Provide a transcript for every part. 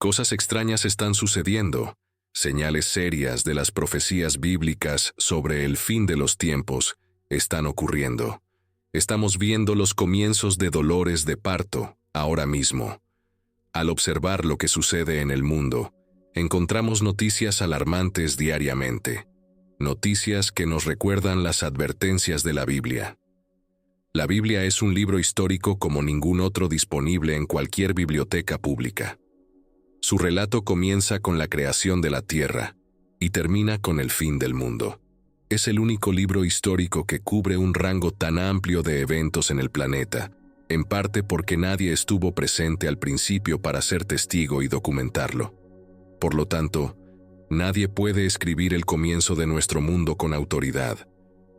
Cosas extrañas están sucediendo, señales serias de las profecías bíblicas sobre el fin de los tiempos están ocurriendo. Estamos viendo los comienzos de dolores de parto ahora mismo. Al observar lo que sucede en el mundo, encontramos noticias alarmantes diariamente, noticias que nos recuerdan las advertencias de la Biblia. La Biblia es un libro histórico como ningún otro disponible en cualquier biblioteca pública. Su relato comienza con la creación de la tierra y termina con el fin del mundo. Es el único libro histórico que cubre un rango tan amplio de eventos en el planeta, en parte porque nadie estuvo presente al principio para ser testigo y documentarlo. Por lo tanto, nadie puede escribir el comienzo de nuestro mundo con autoridad.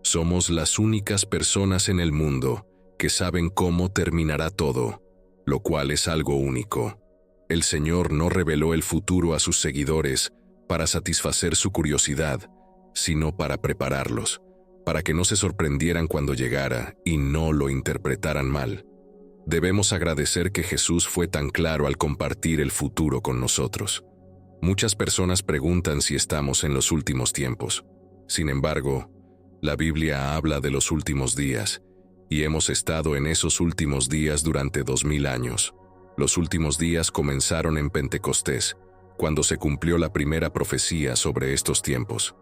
Somos las únicas personas en el mundo que saben cómo terminará todo, lo cual es algo único. El Señor no reveló el futuro a sus seguidores para satisfacer su curiosidad, sino para prepararlos, para que no se sorprendieran cuando llegara y no lo interpretaran mal. Debemos agradecer que Jesús fue tan claro al compartir el futuro con nosotros. Muchas personas preguntan si estamos en los últimos tiempos. Sin embargo, la Biblia habla de los últimos días, y hemos estado en esos últimos días durante 2000 años. Los últimos días comenzaron en Pentecostés, cuando se cumplió la primera profecía sobre estos tiempos.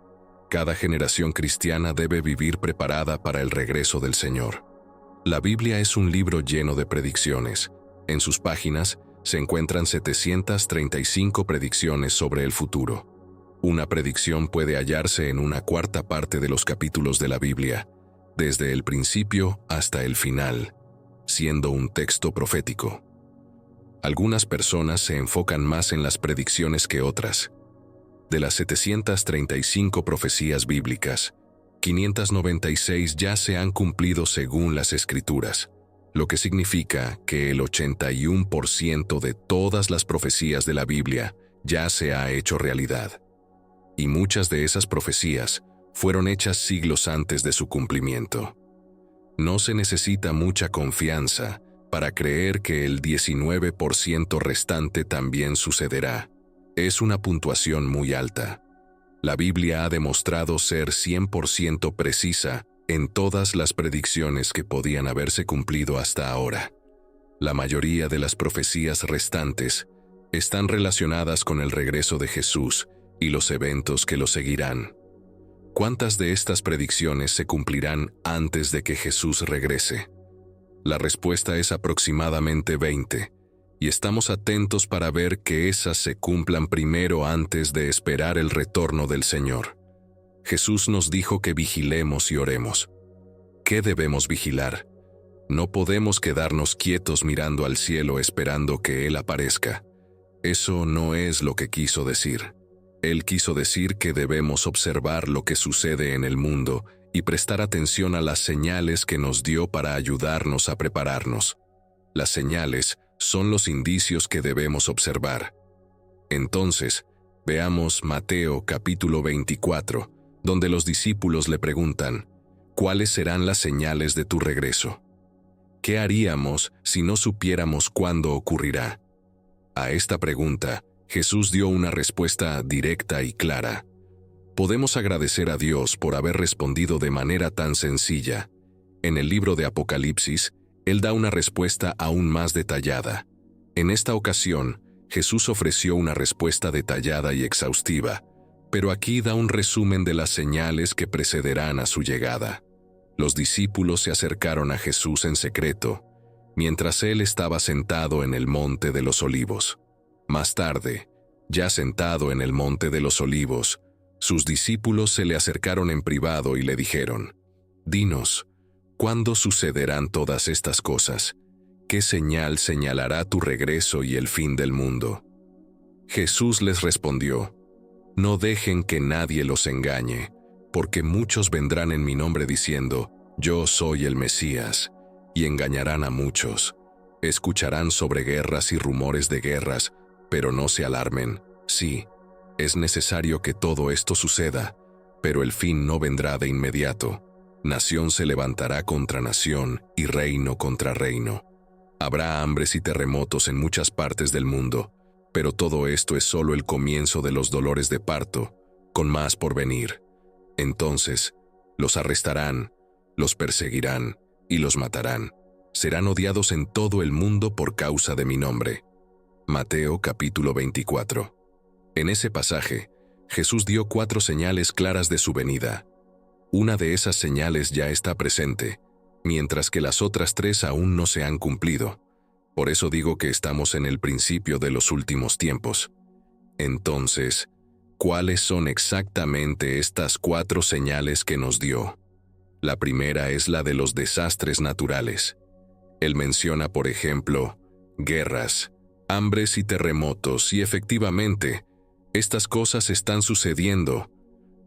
Cada generación cristiana debe vivir preparada para el regreso del Señor. La Biblia es un libro lleno de predicciones. En sus páginas se encuentran 735 predicciones sobre el futuro. Una predicción puede hallarse en una cuarta parte de los capítulos de la Biblia, desde el principio hasta el final, siendo un texto profético. Algunas personas se enfocan más en las predicciones que otras. De las 735 profecías bíblicas, 596 ya se han cumplido según las Escrituras, lo que significa que el 81% de todas las profecías de la Biblia ya se ha hecho realidad. Y muchas de esas profecías fueron hechas siglos antes de su cumplimiento. No se necesita mucha confianza para creer que el 19% restante también sucederá. Es una puntuación muy alta. La Biblia ha demostrado ser 100% precisa en todas las predicciones que podían haberse cumplido hasta ahora. La mayoría de las profecías restantes están relacionadas con el regreso de Jesús y los eventos que lo seguirán. ¿Cuántas de estas predicciones se cumplirán antes de que Jesús regrese? La respuesta es aproximadamente 20, y estamos atentos para ver que esas se cumplan primero antes de esperar el retorno del Señor. Jesús nos dijo que vigilemos y oremos. ¿Qué debemos vigilar? No podemos quedarnos quietos mirando al cielo esperando que Él aparezca. Eso no es lo que quiso decir. Él quiso decir que debemos observar lo que sucede en el mundo y prestar atención a las señales que nos dio para ayudarnos a prepararnos. Las señales son los indicios que debemos observar. Entonces, veamos Mateo capítulo 24, donde los discípulos le preguntan, ¿cuáles serán las señales de tu regreso? ¿Qué haríamos si no supiéramos cuándo ocurrirá? A esta pregunta, Jesús dio una respuesta directa y clara. Podemos agradecer a Dios por haber respondido de manera tan sencilla. En el libro de Apocalipsis, Él da una respuesta aún más detallada. En esta ocasión, Jesús ofreció una respuesta detallada y exhaustiva, pero aquí da un resumen de las señales que precederán a su llegada. Los discípulos se acercaron a Jesús en secreto, mientras Él estaba sentado en el Monte de los Olivos. Más tarde, ya sentado en el Monte de los Olivos, sus discípulos se le acercaron en privado y le dijeron, «Dinos, ¿cuándo sucederán todas estas cosas? ¿Qué señal señalará tu regreso y el fin del mundo?» Jesús les respondió, «No dejen que nadie los engañe, porque muchos vendrán en mi nombre diciendo, yo soy el Mesías, y engañarán a muchos. Escucharán sobre guerras y rumores de guerras, pero no se alarmen. Sí, es necesario que todo esto suceda, pero el fin no vendrá de inmediato. Nación se levantará contra nación y reino contra reino. Habrá hambres y terremotos en muchas partes del mundo, Pero todo esto es solo el comienzo de los dolores de parto, con más por venir. Entonces, los arrestarán, los perseguirán y los matarán. Serán odiados en todo el mundo por causa de mi nombre. Mateo capítulo 24. En ese pasaje, Jesús dio 4 señales claras de su venida. Una de esas señales ya está presente, mientras que las otras 3 aún no se han cumplido. Por eso digo que estamos en el principio de los últimos tiempos. Entonces, ¿cuáles son exactamente estas 4 señales que nos dio? La primera es la de los desastres naturales. Él menciona, por ejemplo, guerras, hambres y terremotos, y efectivamente, estas cosas están sucediendo,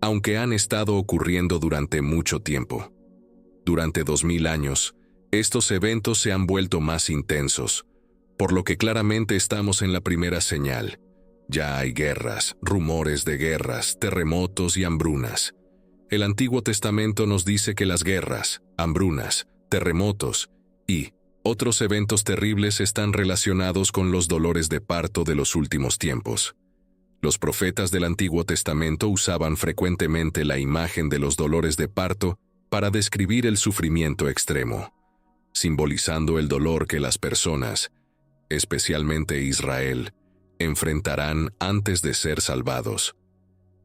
aunque han estado ocurriendo durante mucho tiempo. Durante 2000 años, estos eventos se han vuelto más intensos, por lo que claramente estamos en la primera señal. Ya hay guerras, rumores de guerras, terremotos y hambrunas. El Antiguo Testamento nos dice que las guerras, hambrunas, terremotos y otros eventos terribles están relacionados con los dolores de parto de los últimos tiempos. Los profetas del Antiguo Testamento usaban frecuentemente la imagen de los dolores de parto para describir el sufrimiento extremo, simbolizando el dolor que las personas, especialmente Israel, enfrentarán antes de ser salvados.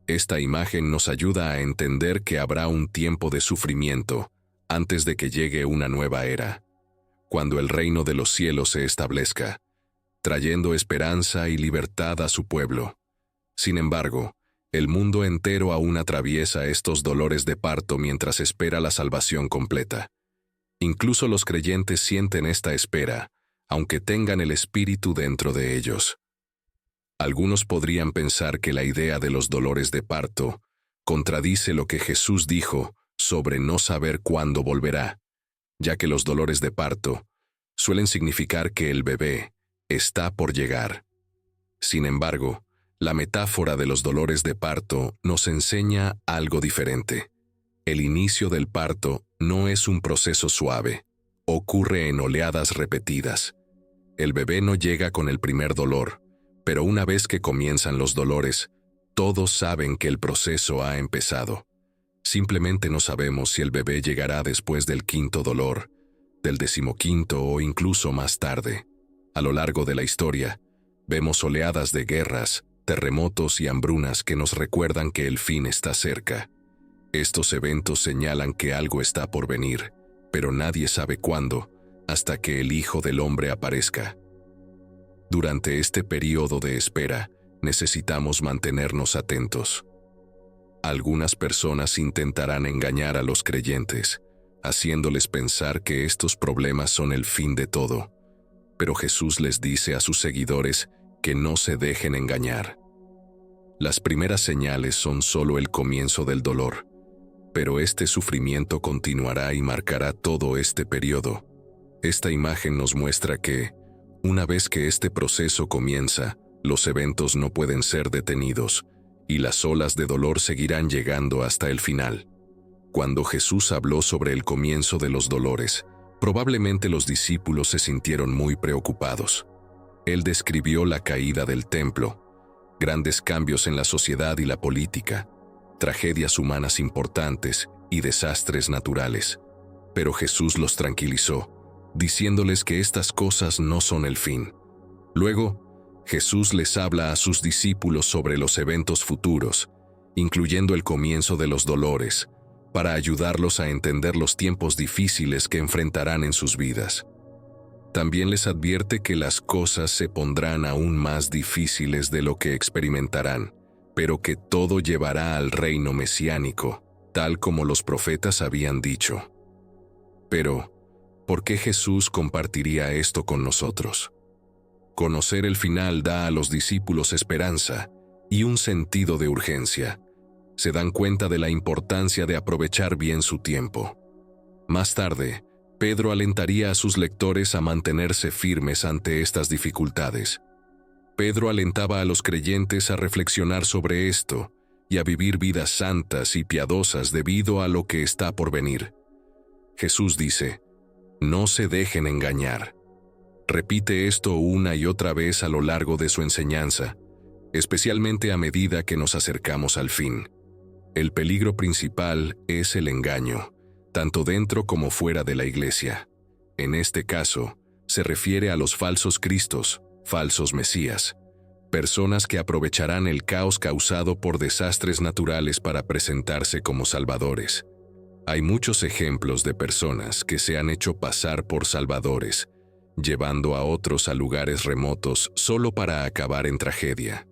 Esta imagen nos ayuda a entender que habrá un tiempo de sufrimiento antes de que llegue una nueva era, cuando el reino de los cielos se establezca, trayendo esperanza y libertad a su pueblo. Sin embargo, el mundo entero aún atraviesa estos dolores de parto mientras espera la salvación completa. Incluso los creyentes sienten esta espera, aunque tengan el Espíritu dentro de ellos. Algunos podrían pensar que la idea de los dolores de parto contradice lo que Jesús dijo sobre no saber cuándo volverá, ya que los dolores de parto suelen significar que el bebé está por llegar. Sin embargo, la metáfora de los dolores de parto nos enseña algo diferente. El inicio del parto no es un proceso suave, ocurre en oleadas repetidas. El bebé no llega con el primer dolor, pero una vez que comienzan los dolores, todos saben que el proceso ha empezado. Simplemente no sabemos si el bebé llegará después del 5º dolor, del 15º o incluso más tarde. A lo largo de la historia, vemos oleadas de guerras, terremotos y hambrunas que nos recuerdan que el fin está cerca. Estos eventos señalan que algo está por venir, pero nadie sabe cuándo, hasta que el Hijo del Hombre aparezca. Durante este periodo de espera, necesitamos mantenernos atentos. Algunas personas intentarán engañar a los creyentes, haciéndoles pensar que estos problemas son el fin de todo. Pero Jesús les dice a sus seguidores que no se dejen engañar. Las primeras señales son solo el comienzo del dolor, pero este sufrimiento continuará y marcará todo este periodo. Esta imagen nos muestra que, una vez que este proceso comienza, los eventos no pueden ser detenidos, y las olas de dolor seguirán llegando hasta el final. Cuando Jesús habló sobre el comienzo de los dolores, probablemente los discípulos se sintieron muy preocupados. Él describió la caída del templo, grandes cambios en la sociedad y la política, tragedias humanas importantes y desastres naturales. Pero Jesús los tranquilizó, diciéndoles que estas cosas no son el fin. Luego, Jesús les habla a sus discípulos sobre los eventos futuros, incluyendo el comienzo de los dolores, para ayudarlos a entender los tiempos difíciles que enfrentarán en sus vidas. También les advierte que las cosas se pondrán aún más difíciles de lo que experimentarán, pero que todo llevará al reino mesiánico, tal como los profetas habían dicho. Pero, ¿por qué Jesús compartiría esto con nosotros? Conocer el final da a los discípulos esperanza y un sentido de urgencia. Se dan cuenta de la importancia de aprovechar bien su tiempo. Más tarde, Pedro alentaría a sus lectores a mantenerse firmes ante estas dificultades. Pedro alentaba a los creyentes a reflexionar sobre esto y a vivir vidas santas y piadosas debido a lo que está por venir. Jesús dice: no se dejen engañar. Repite esto una y otra vez a lo largo de su enseñanza, especialmente a medida que nos acercamos al fin. El peligro principal es el engaño, tanto dentro como fuera de la iglesia. En este caso, se refiere a los falsos cristos, falsos mesías, personas que aprovecharán el caos causado por desastres naturales para presentarse como salvadores. Hay muchos ejemplos de personas que se han hecho pasar por salvadores, llevando a otros a lugares remotos solo para acabar en tragedia.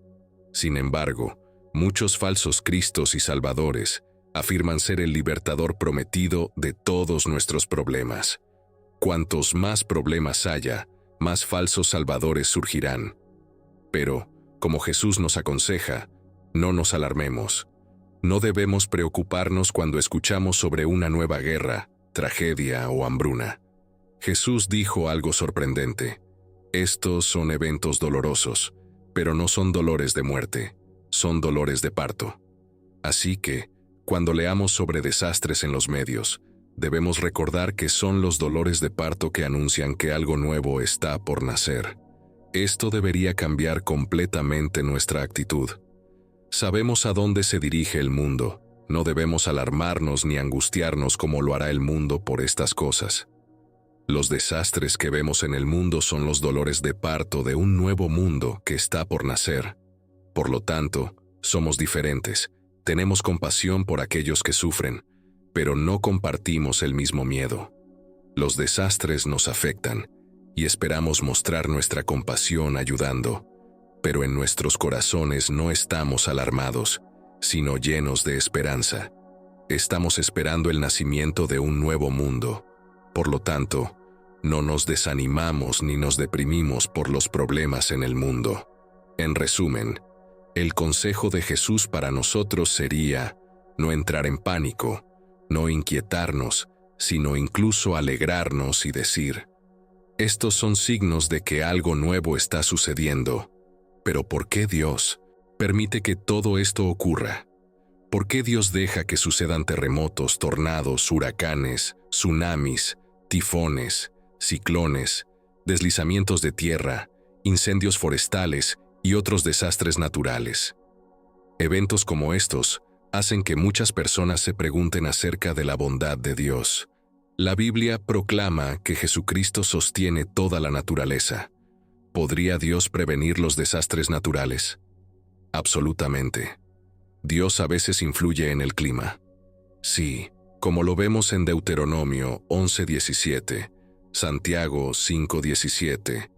Sin embargo, muchos falsos cristos y salvadores afirman ser el libertador prometido de todos nuestros problemas. Cuantos más problemas haya, más falsos salvadores surgirán. Pero, como Jesús nos aconseja, no nos alarmemos. No debemos preocuparnos cuando escuchamos sobre una nueva guerra, tragedia o hambruna. Jesús dijo algo sorprendente. Estos son eventos dolorosos, pero no son dolores de muerte, son dolores de parto. Así que, cuando leamos sobre desastres en los medios, debemos recordar que son los dolores de parto que anuncian que algo nuevo está por nacer. Esto debería cambiar completamente nuestra actitud. Sabemos a dónde se dirige el mundo. No debemos alarmarnos ni angustiarnos como lo hará el mundo por estas cosas. Los desastres que vemos en el mundo son los dolores de parto de un nuevo mundo que está por nacer. Por lo tanto, somos diferentes. Tenemos compasión por aquellos que sufren, pero no compartimos el mismo miedo. Los desastres nos afectan, y esperamos mostrar nuestra compasión ayudando, pero en nuestros corazones no estamos alarmados, sino llenos de esperanza. Estamos esperando el nacimiento de un nuevo mundo. Por lo tanto, no nos desanimamos ni nos deprimimos por los problemas en el mundo. En resumen, el consejo de Jesús para nosotros sería no entrar en pánico, no inquietarnos, sino incluso alegrarnos y decir: estos son signos de que algo nuevo está sucediendo. Pero ¿por qué Dios permite que todo esto ocurra? ¿Por qué Dios deja que sucedan terremotos, tornados, huracanes, tsunamis, tifones, ciclones, deslizamientos de tierra, incendios forestales y otros desastres naturales? Eventos como estos hacen que muchas personas se pregunten acerca de la bondad de Dios. La Biblia proclama que Jesucristo sostiene toda la naturaleza. ¿Podría Dios prevenir los desastres naturales? Absolutamente. Dios a veces influye en el clima. Sí, como lo vemos en Deuteronomio 11:17, Santiago 5:17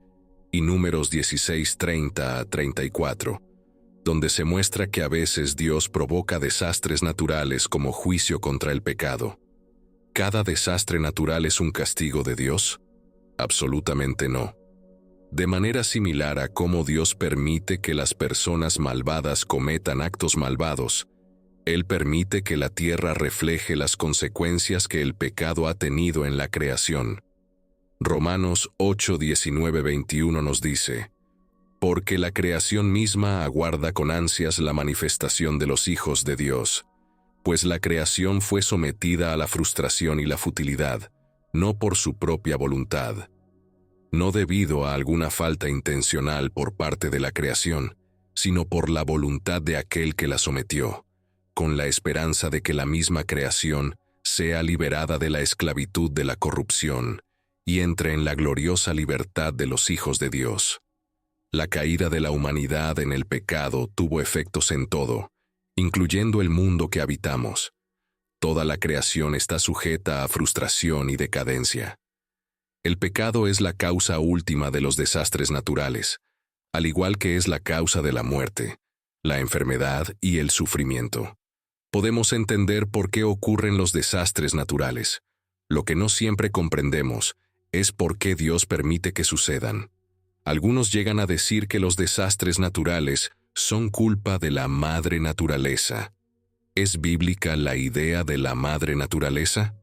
y Números 16:30-34, donde se muestra que a veces Dios provoca desastres naturales como juicio contra el pecado. ¿Cada desastre natural es un castigo de Dios? Absolutamente no. De manera similar a cómo Dios permite que las personas malvadas cometan actos malvados, Él permite que la tierra refleje las consecuencias que el pecado ha tenido en la creación. Romanos 8:19-21 nos dice: porque la creación misma aguarda con ansias la manifestación de los hijos de Dios, pues la creación fue sometida a la frustración y la futilidad, no por su propia voluntad, no debido a alguna falta intencional por parte de la creación, sino por la voluntad de aquel que la sometió, con la esperanza de que la misma creación sea liberada de la esclavitud de la corrupción y entre en la gloriosa libertad de los hijos de Dios. La caída de la humanidad en el pecado tuvo efectos en todo, incluyendo el mundo que habitamos. Toda la creación está sujeta a frustración y decadencia. El pecado es la causa última de los desastres naturales, al igual que es la causa de la muerte, la enfermedad y el sufrimiento. Podemos entender por qué ocurren los desastres naturales. Lo que no siempre comprendemos es por qué Dios permite que sucedan. Algunos llegan a decir que los desastres naturales son culpa de la madre naturaleza. ¿Es bíblica la idea de la madre naturaleza?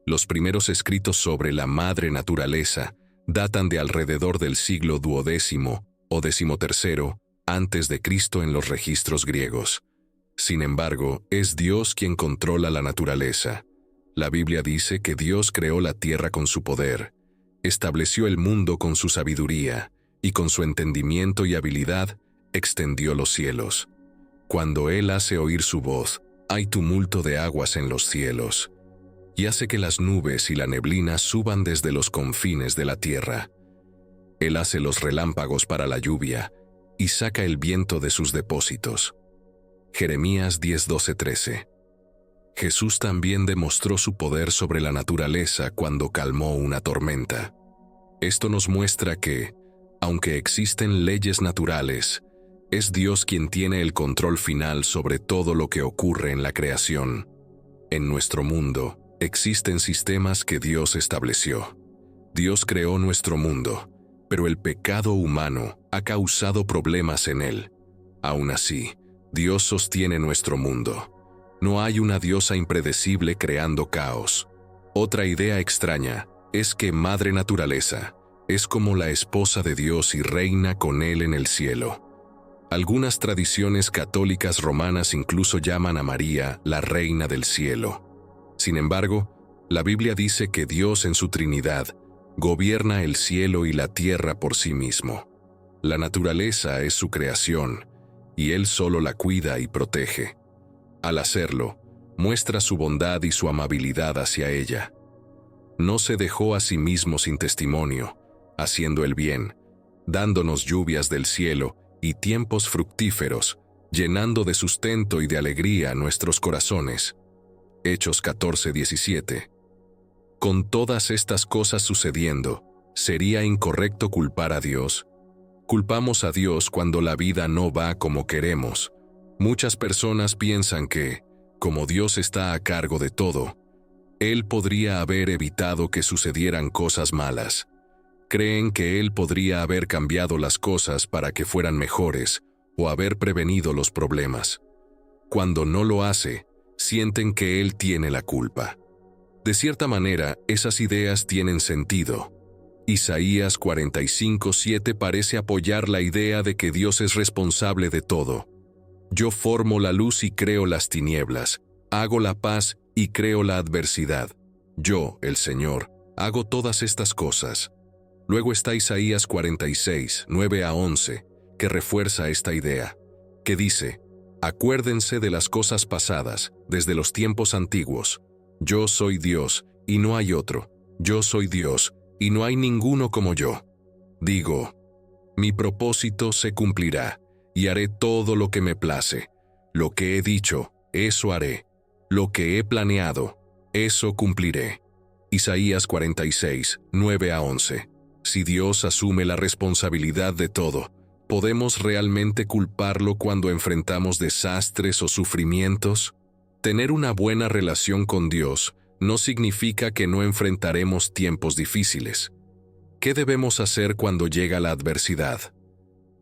Los primeros escritos sobre la madre naturaleza datan de alrededor del siglo XII o XIII antes de Cristo en los registros griegos. Sin embargo, es Dios quien controla la naturaleza. La Biblia dice que Dios creó la tierra con su poder. estableció el mundo con su sabiduría, y con su entendimiento y habilidad extendió los cielos. Cuando Él hace oír su voz, hay tumulto de aguas en los cielos, y hace que las nubes y la neblina suban desde los confines de la tierra. Él hace los relámpagos para la lluvia, y saca el viento de sus depósitos. Jeremías 10:12-13. Jesús también demostró su poder sobre la naturaleza cuando calmó una tormenta. Esto nos muestra que, aunque existen leyes naturales, es Dios quien tiene el control final sobre todo lo que ocurre en la creación. En nuestro mundo, existen sistemas que Dios estableció. Dios creó nuestro mundo, pero el pecado humano ha causado problemas en él. Aún así, Dios sostiene nuestro mundo. No hay una diosa impredecible creando caos. Otra idea extraña es que Madre Naturaleza es como la esposa de Dios y reina con él en el cielo. Algunas tradiciones católicas romanas incluso llaman a María la Reina del Cielo. Sin embargo, la Biblia dice que Dios en su Trinidad gobierna el cielo y la tierra por sí mismo. La naturaleza es su creación, y Él solo la cuida y protege. Al hacerlo, muestra su bondad y su amabilidad hacia ella. No se dejó a sí mismo sin testimonio, haciendo el bien, dándonos lluvias del cielo y tiempos fructíferos, llenando de sustento y de alegría nuestros corazones. Hechos 14:17. Con todas estas cosas sucediendo, ¿sería incorrecto culpar a Dios? Culpamos a Dios cuando la vida no va como queremos. Muchas personas piensan que, como Dios está a cargo de todo, Él podría haber evitado que sucedieran cosas malas. Creen que Él podría haber cambiado las cosas para que fueran mejores o haber prevenido los problemas. Cuando no lo hace, sienten que Él tiene la culpa. De cierta manera, esas ideas tienen sentido. Isaías 45:7 parece apoyar la idea de que Dios es responsable de todo. Yo formo la luz y creo las tinieblas, hago la paz y creo la adversidad. Yo, el Señor, hago todas estas cosas. Luego está Isaías 46:9-11, que refuerza esta idea, que dice: acuérdense de las cosas pasadas, desde los tiempos antiguos. Yo soy Dios, y no hay otro. Yo soy Dios, y no hay ninguno como yo. Digo, mi propósito se cumplirá, y haré todo lo que me place. Lo que he dicho, eso haré. Lo que he planeado, eso cumpliré. Isaías 46:9-11. Si Dios asume la responsabilidad de todo, ¿podemos realmente culparlo cuando enfrentamos desastres o sufrimientos? Tener una buena relación con Dios no significa que no enfrentaremos tiempos difíciles. ¿Qué debemos hacer cuando llega la adversidad?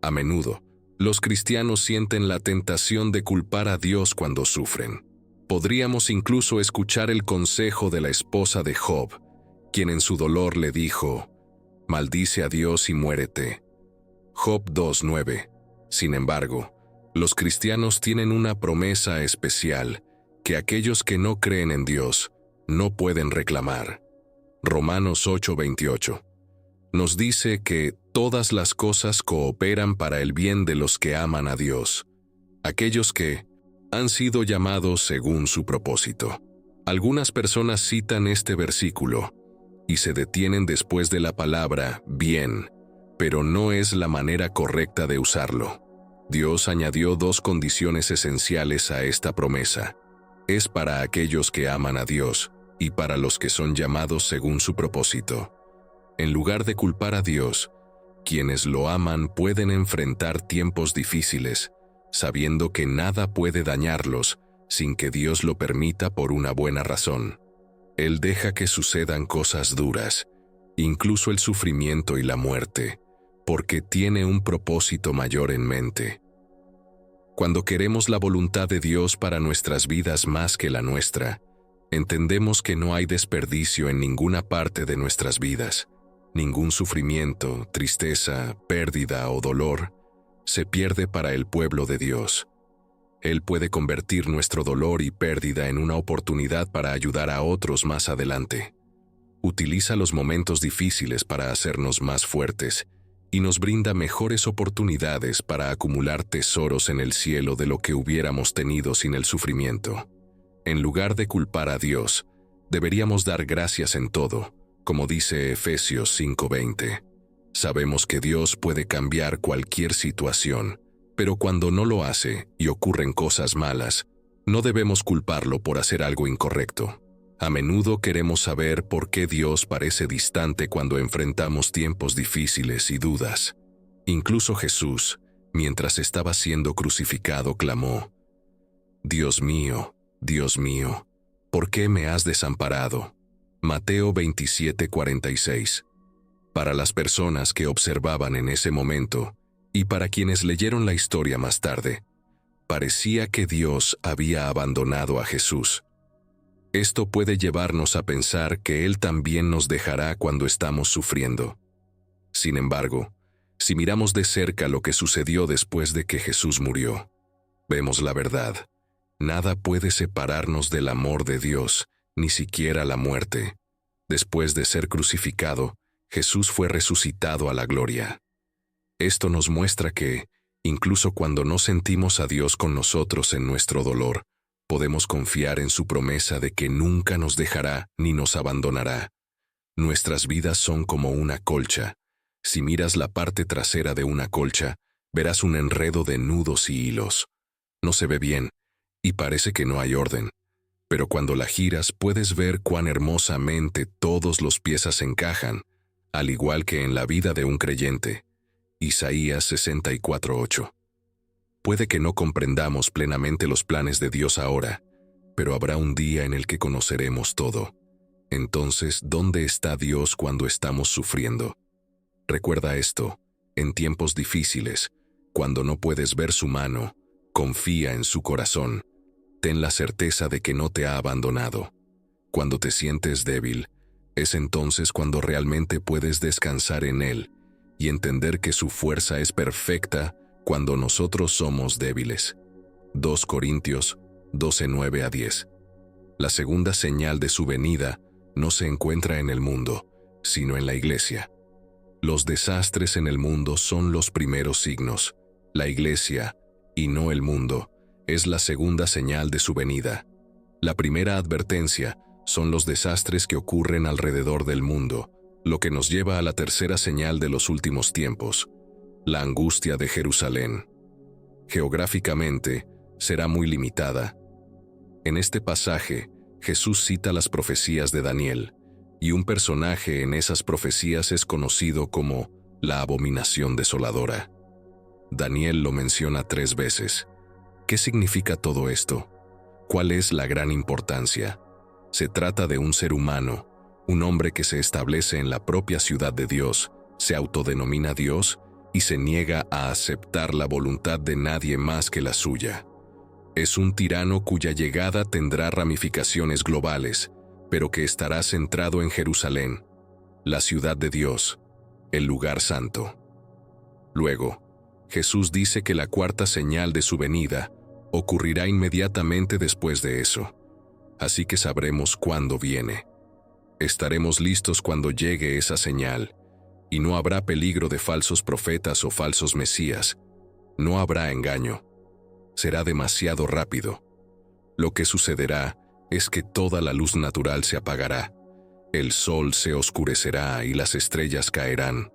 A menudo, los cristianos sienten la tentación de culpar a Dios cuando sufren. Podríamos incluso escuchar el consejo de la esposa de Job, quien en su dolor le dijo: maldice a Dios y muérete. Job 2:9. Sin embargo, los cristianos tienen una promesa especial que aquellos que no creen en Dios no pueden reclamar. Romanos 8:28. Nos dice que todas las cosas cooperan para el bien de los que aman a Dios, aquellos que han sido llamados según su propósito. Algunas personas citan este versículo y se detienen después de la palabra bien, pero no es la manera correcta de usarlo. Dios añadió dos condiciones esenciales a esta promesa. Es para aquellos que aman a Dios y para los que son llamados según su propósito. En lugar de culpar a Dios, quienes lo aman pueden enfrentar tiempos difíciles, sabiendo que nada puede dañarlos sin que Dios lo permita por una buena razón. Él deja que sucedan cosas duras, incluso el sufrimiento y la muerte, porque tiene un propósito mayor en mente. Cuando queremos la voluntad de Dios para nuestras vidas más que la nuestra, entendemos que no hay desperdicio en ninguna parte de nuestras vidas. Ningún sufrimiento, tristeza, pérdida o dolor se pierde para el pueblo de Dios. Él puede convertir nuestro dolor y pérdida en una oportunidad para ayudar a otros más adelante. Utiliza los momentos difíciles para hacernos más fuertes y nos brinda mejores oportunidades para acumular tesoros en el cielo de lo que hubiéramos tenido sin el sufrimiento. En lugar de culpar a Dios, deberíamos dar gracias en todo, como dice Efesios 5:20. Sabemos que Dios puede cambiar cualquier situación, pero cuando no lo hace y ocurren cosas malas, no debemos culparlo por hacer algo incorrecto. A menudo queremos saber por qué Dios parece distante cuando enfrentamos tiempos difíciles y dudas. Incluso Jesús, mientras estaba siendo crucificado, clamó: Dios mío, ¿por qué me has desamparado? Mateo 27:46. Para las personas que observaban en ese momento, y para quienes leyeron la historia más tarde, parecía que Dios había abandonado a Jesús. Esto puede llevarnos a pensar que Él también nos dejará cuando estamos sufriendo. Sin embargo, si miramos de cerca lo que sucedió después de que Jesús murió, vemos la verdad. Nada puede separarnos del amor de Dios, ni siquiera la muerte. Después de ser crucificado, Jesús fue resucitado a la gloria. Esto nos muestra que, incluso cuando no sentimos a Dios con nosotros en nuestro dolor, podemos confiar en su promesa de que nunca nos dejará ni nos abandonará. Nuestras vidas son como una colcha. Si miras la parte trasera de una colcha, verás un enredo de nudos y hilos. No se ve bien, y parece que no hay orden. Pero cuando la giras puedes ver cuán hermosamente todos los piezas encajan, al igual que en la vida de un creyente. Isaías 64:8. Puede que no comprendamos plenamente los planes de Dios ahora, pero habrá un día en el que conoceremos todo. Entonces, ¿dónde está Dios cuando estamos sufriendo? Recuerda esto: en tiempos difíciles, cuando no puedes ver su mano, confía en su corazón. Ten la certeza de que no te ha abandonado. Cuando te sientes débil, es entonces cuando realmente puedes descansar en Él y entender que su fuerza es perfecta cuando nosotros somos débiles. 2 Corintios 12:9-10. La segunda señal de su venida no se encuentra en el mundo, sino en la iglesia. Los desastres en el mundo son los primeros signos. La iglesia, y no el mundo, es la segunda señal de su venida. La primera advertencia son los desastres que ocurren alrededor del mundo, lo que nos lleva a la tercera señal de los últimos tiempos: la angustia de Jerusalén. Geográficamente, será muy limitada. En este pasaje, Jesús cita las profecías de Daniel, y un personaje en esas profecías es conocido como la abominación desoladora. Daniel lo menciona 3 veces. ¿Qué significa todo esto? ¿Cuál es la gran importancia? Se trata de un ser humano, un hombre que se establece en la propia ciudad de Dios, se autodenomina Dios y se niega a aceptar la voluntad de nadie más que la suya. Es un tirano cuya llegada tendrá ramificaciones globales, pero que estará centrado en Jerusalén, la ciudad de Dios, el lugar santo. Luego, Jesús dice que la cuarta señal de su venida ocurrirá inmediatamente después de eso, así que sabremos cuándo viene. Estaremos listos cuando llegue esa señal, y no habrá peligro de falsos profetas o falsos mesías. No habrá engaño. Será demasiado rápido. Lo que sucederá es que toda la luz natural se apagará, el sol se oscurecerá y las estrellas caerán.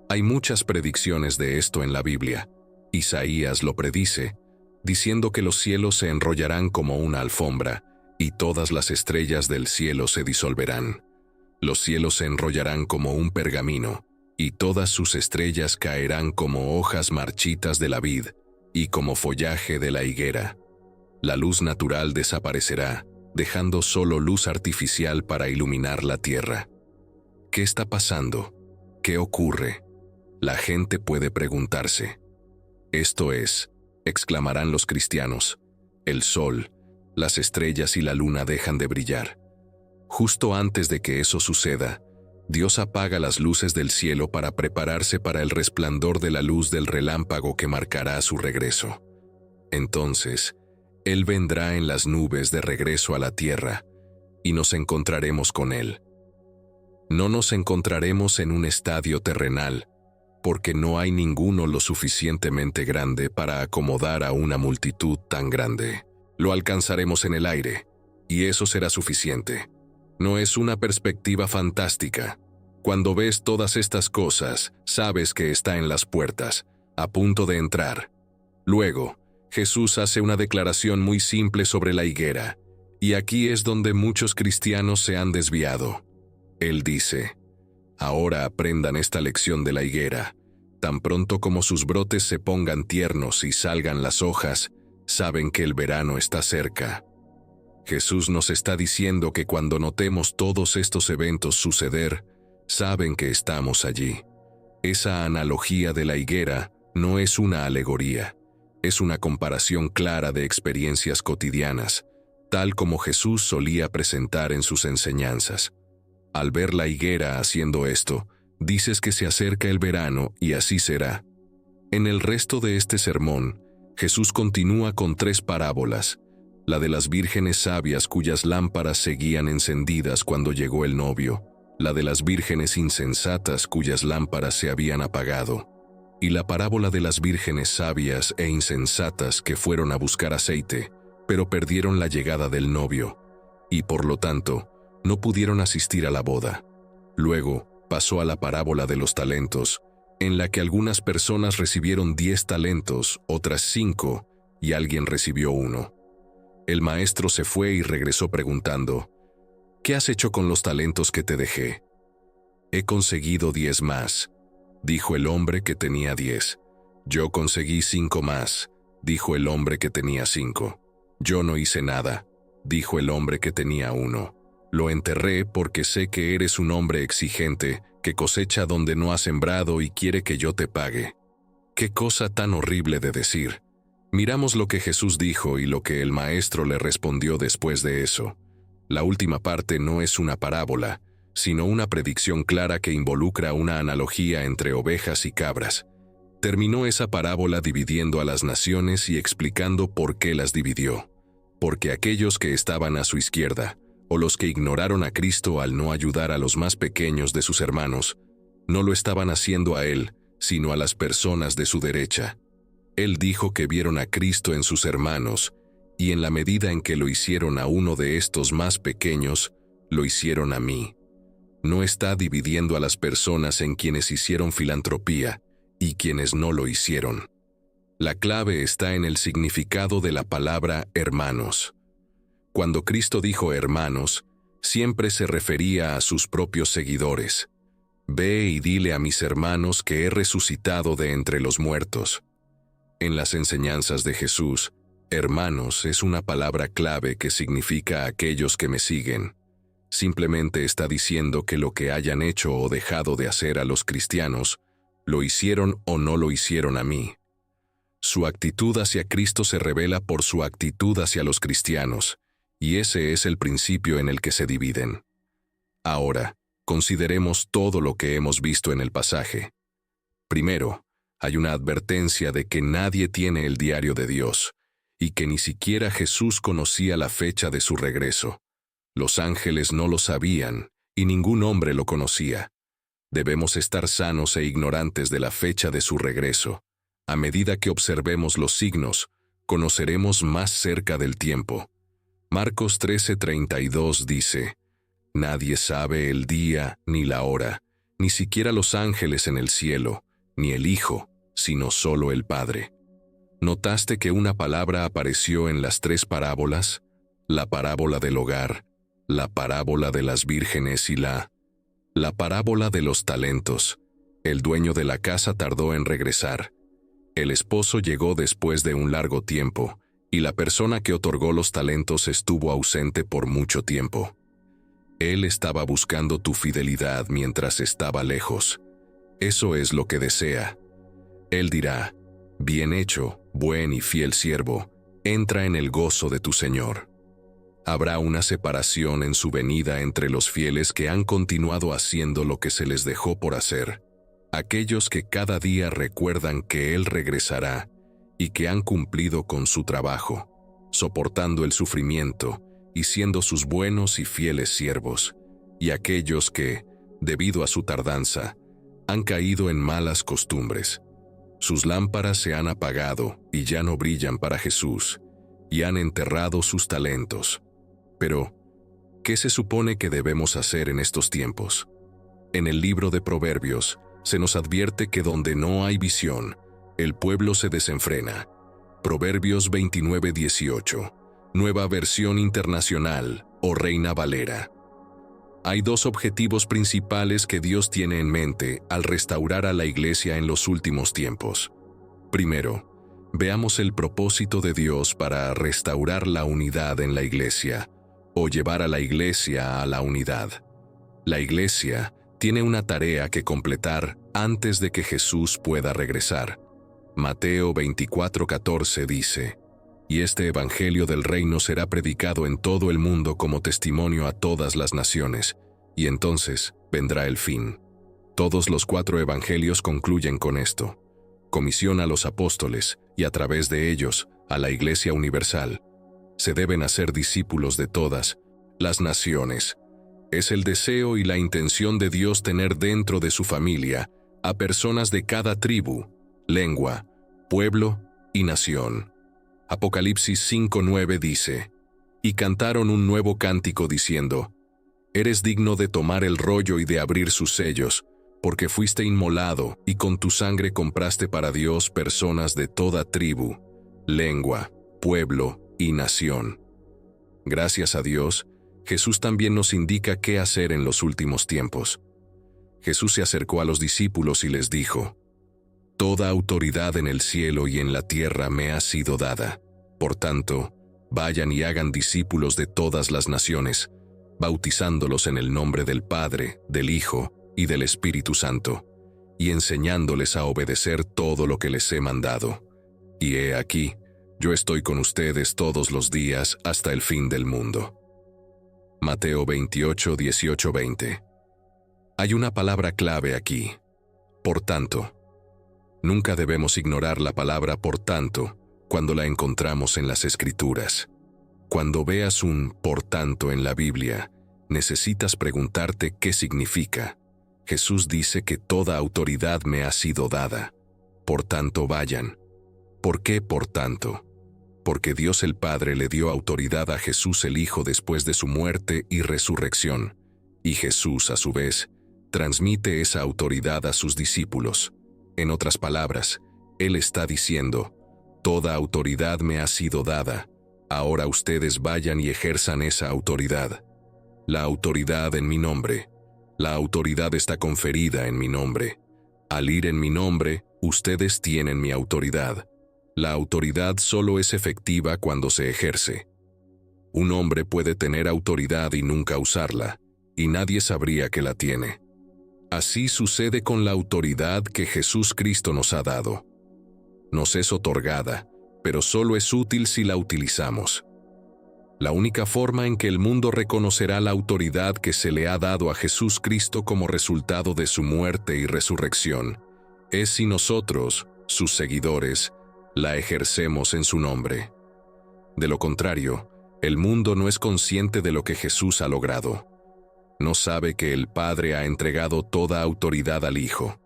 Hay muchas predicciones de esto en la Biblia. Isaías lo predice, diciendo que los cielos se enrollarán como una alfombra, y todas las estrellas del cielo se disolverán. Los cielos se enrollarán como un pergamino, y todas sus estrellas caerán como hojas marchitas de la vid, y como follaje de la higuera. La luz natural desaparecerá, dejando solo luz artificial para iluminar la tierra. ¿Qué está pasando? ¿Qué ocurre? La gente puede preguntarse. Esto es, exclamarán los cristianos, el sol, las estrellas y la luna dejan de brillar. Justo antes de que eso suceda, Dios apaga las luces del cielo para prepararse para el resplandor de la luz del relámpago que marcará su regreso. Entonces, Él vendrá en las nubes de regreso a la tierra, y nos encontraremos con Él. No nos encontraremos en un estadio terrenal, porque no hay ninguno lo suficientemente grande para acomodar a una multitud tan grande. Lo alcanzaremos en el aire, y eso será suficiente. No es una perspectiva fantástica. Cuando ves todas estas cosas, sabes que está en las puertas, a punto de entrar. Luego, Jesús hace una declaración muy simple sobre la higuera, y aquí es donde muchos cristianos se han desviado. Él dice: ahora aprendan esta lección de la higuera. Tan pronto como sus brotes se pongan tiernos y salgan las hojas, saben que el verano está cerca. Jesús nos está diciendo que cuando notemos todos estos eventos suceder, saben que estamos allí. Esa analogía de la higuera no es una alegoría, es una comparación clara de experiencias cotidianas, tal como Jesús solía presentar en sus enseñanzas. Al ver la higuera haciendo esto, dices que se acerca el verano y así será. En el resto de este sermón, Jesús continúa con 3 parábolas: la de las vírgenes sabias cuyas lámparas seguían encendidas cuando llegó el novio, la de las vírgenes insensatas cuyas lámparas se habían apagado, y la parábola de las vírgenes sabias e insensatas que fueron a buscar aceite, pero perdieron la llegada del novio, y por lo tanto, no pudieron asistir a la boda. Luego, pasó a la parábola de los talentos, en la que algunas personas recibieron 10 talentos, otras 5, y alguien recibió 1. El maestro se fue y regresó preguntando: ¿qué has hecho con los talentos que te dejé? He conseguido 10 más, dijo el hombre que tenía 10. Yo conseguí 5 más, dijo el hombre que tenía 5. Yo no hice nada, dijo el hombre que tenía 1. Lo enterré porque sé que eres un hombre exigente, que cosecha donde no ha sembrado y quiere que yo te pague. Qué cosa tan horrible de decir. Miramos lo que Jesús dijo y lo que el maestro le respondió después de eso. La última parte no es una parábola, sino una predicción clara que involucra una analogía entre ovejas y cabras. Terminó esa parábola dividiendo a las naciones y explicando por qué las dividió. Porque aquellos que estaban a su izquierda, o los que ignoraron a Cristo al no ayudar a los más pequeños de sus hermanos, no lo estaban haciendo a Él, sino a las personas de su derecha. Él dijo que vieron a Cristo en sus hermanos, y en la medida en que lo hicieron a uno de estos más pequeños, lo hicieron a mí. No está dividiendo a las personas en quienes hicieron filantropía y quienes no lo hicieron. La clave está en el significado de la palabra hermanos. Cuando Cristo dijo hermanos, siempre se refería a sus propios seguidores. Ve y dile a mis hermanos que he resucitado de entre los muertos. En las enseñanzas de Jesús, hermanos es una palabra clave que significa aquellos que me siguen. Simplemente está diciendo que lo que hayan hecho o dejado de hacer a los cristianos, lo hicieron o no lo hicieron a mí. Su actitud hacia Cristo se revela por su actitud hacia los cristianos, y ese es el principio en el que se dividen. Ahora, consideremos todo lo que hemos visto en el pasaje. Primero, hay una advertencia de que nadie tiene el diario de Dios, y que ni siquiera Jesús conocía la fecha de su regreso. Los ángeles no lo sabían, y ningún hombre lo conocía. Debemos estar sanos e ignorantes de la fecha de su regreso. A medida que observemos los signos, conoceremos más cerca del tiempo. Marcos 13:32 dice: nadie sabe el día ni la hora, ni siquiera los ángeles en el cielo, ni el Hijo, sino solo el Padre. ¿Notaste que una palabra apareció en las 3 parábolas? La parábola del hogar, la parábola de las vírgenes y la parábola de los talentos. El dueño de la casa tardó en regresar. El esposo llegó después de un largo tiempo, y la persona que otorgó los talentos estuvo ausente por mucho tiempo. Él estaba buscando tu fidelidad mientras estaba lejos. Eso es lo que desea. Él dirá: bien hecho, buen y fiel siervo, entra en el gozo de tu Señor. Habrá una separación en su venida entre los fieles que han continuado haciendo lo que se les dejó por hacer, aquellos que cada día recuerdan que Él regresará y que han cumplido con su trabajo, soportando el sufrimiento y siendo sus buenos y fieles siervos, y aquellos que, debido a su tardanza, han caído en malas costumbres. Sus lámparas se han apagado y ya no brillan para Jesús, y han enterrado sus talentos. Pero, ¿qué se supone que debemos hacer en estos tiempos? En el libro de Proverbios se nos advierte que donde no hay visión, el pueblo se desenfrena. Proverbios 29:18, Nueva Versión Internacional o Reina Valera. Hay dos objetivos principales que Dios tiene en mente al restaurar a la Iglesia en los últimos tiempos. Primero, veamos el propósito de Dios para restaurar la unidad en la Iglesia, o llevar a la Iglesia a la unidad. La Iglesia tiene una tarea que completar antes de que Jesús pueda regresar. Mateo 24:14 dice: «Y este evangelio del reino será predicado en todo el mundo como testimonio a todas las naciones, y entonces vendrá el fin». Todos los 4 evangelios concluyen con esto: comisión a los apóstoles y a través de ellos a la Iglesia universal. Se deben hacer discípulos de todas las naciones. Es el deseo y la intención de Dios tener dentro de su familia a personas de cada tribu, lengua, pueblo y nación. Apocalipsis 5:9 dice: «Y cantaron un nuevo cántico diciendo: Eres digno de tomar el rollo y de abrir sus sellos, porque fuiste inmolado y con tu sangre compraste para Dios personas de toda tribu, lengua, pueblo y nación». Gracias a Dios, Jesús también nos indica qué hacer en los últimos tiempos. Jesús se acercó a los discípulos y les dijo: «Toda autoridad en el cielo y en la tierra me ha sido dada. Por tanto, vayan y hagan discípulos de todas las naciones, bautizándolos en el nombre del Padre, del Hijo y del Espíritu Santo, y enseñándoles a obedecer todo lo que les he mandado. Y he aquí, yo estoy con ustedes todos los días hasta el fin del mundo». Mateo 28:18-20. Hay una palabra clave aquí: por tanto. Nunca debemos ignorar la palabra por tanto cuando la encontramos en las Escrituras. Cuando veas un por tanto en la Biblia, necesitas preguntarte qué significa. Jesús dice que toda autoridad me ha sido dada. Por tanto, vayan. ¿Por qué por tanto? Porque Dios el Padre le dio autoridad a Jesús el Hijo después de su muerte y resurrección, y Jesús, a su vez, transmite esa autoridad a sus discípulos. En otras palabras, Él está diciendo: toda autoridad me ha sido dada, ahora ustedes vayan y ejerzan esa autoridad. La autoridad en mi nombre. La autoridad está conferida en mi nombre. Al ir en mi nombre, ustedes tienen mi autoridad. La autoridad solo es efectiva cuando se ejerce. Un hombre puede tener autoridad y nunca usarla, y nadie sabría que la tiene. Así sucede con la autoridad que Jesús Cristo nos ha dado. Nos es otorgada, pero solo es útil si la utilizamos. La única forma en que el mundo reconocerá la autoridad que se le ha dado a Jesús Cristo como resultado de su muerte y resurrección es si nosotros, sus seguidores, la ejercemos en su nombre. De lo contrario, el mundo no es consciente de lo que Jesús ha logrado. No sabe que el Padre ha entregado toda autoridad al Hijo.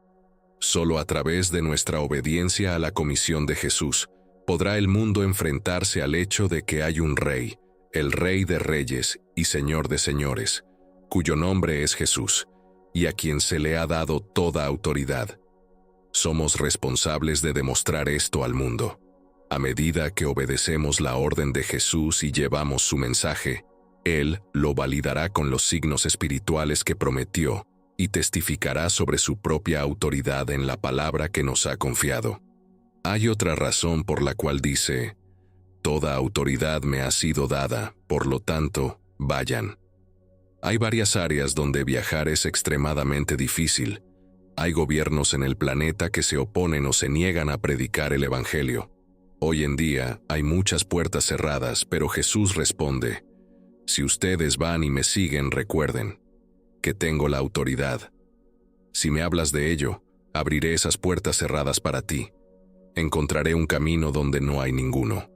Solo a través de nuestra obediencia a la comisión de Jesús podrá el mundo enfrentarse al hecho de que hay un Rey, el Rey de Reyes y Señor de Señores, cuyo nombre es Jesús, y a quien se le ha dado toda autoridad. Somos responsables de demostrar esto al mundo. A medida que obedecemos la orden de Jesús y llevamos su mensaje, Él lo validará con los signos espirituales que prometió y testificará sobre su propia autoridad en la palabra que nos ha confiado. Hay otra razón por la cual dice: toda autoridad me ha sido dada, por lo tanto, vayan. Hay varias áreas donde viajar es extremadamente difícil. Hay gobiernos en el planeta que se oponen o se niegan a predicar el Evangelio. Hoy en día hay muchas puertas cerradas, pero Jesús responde: si ustedes van y me siguen, recuerden que tengo la autoridad. Si me hablas de ello, abriré esas puertas cerradas para ti. Encontraré un camino donde no hay ninguno.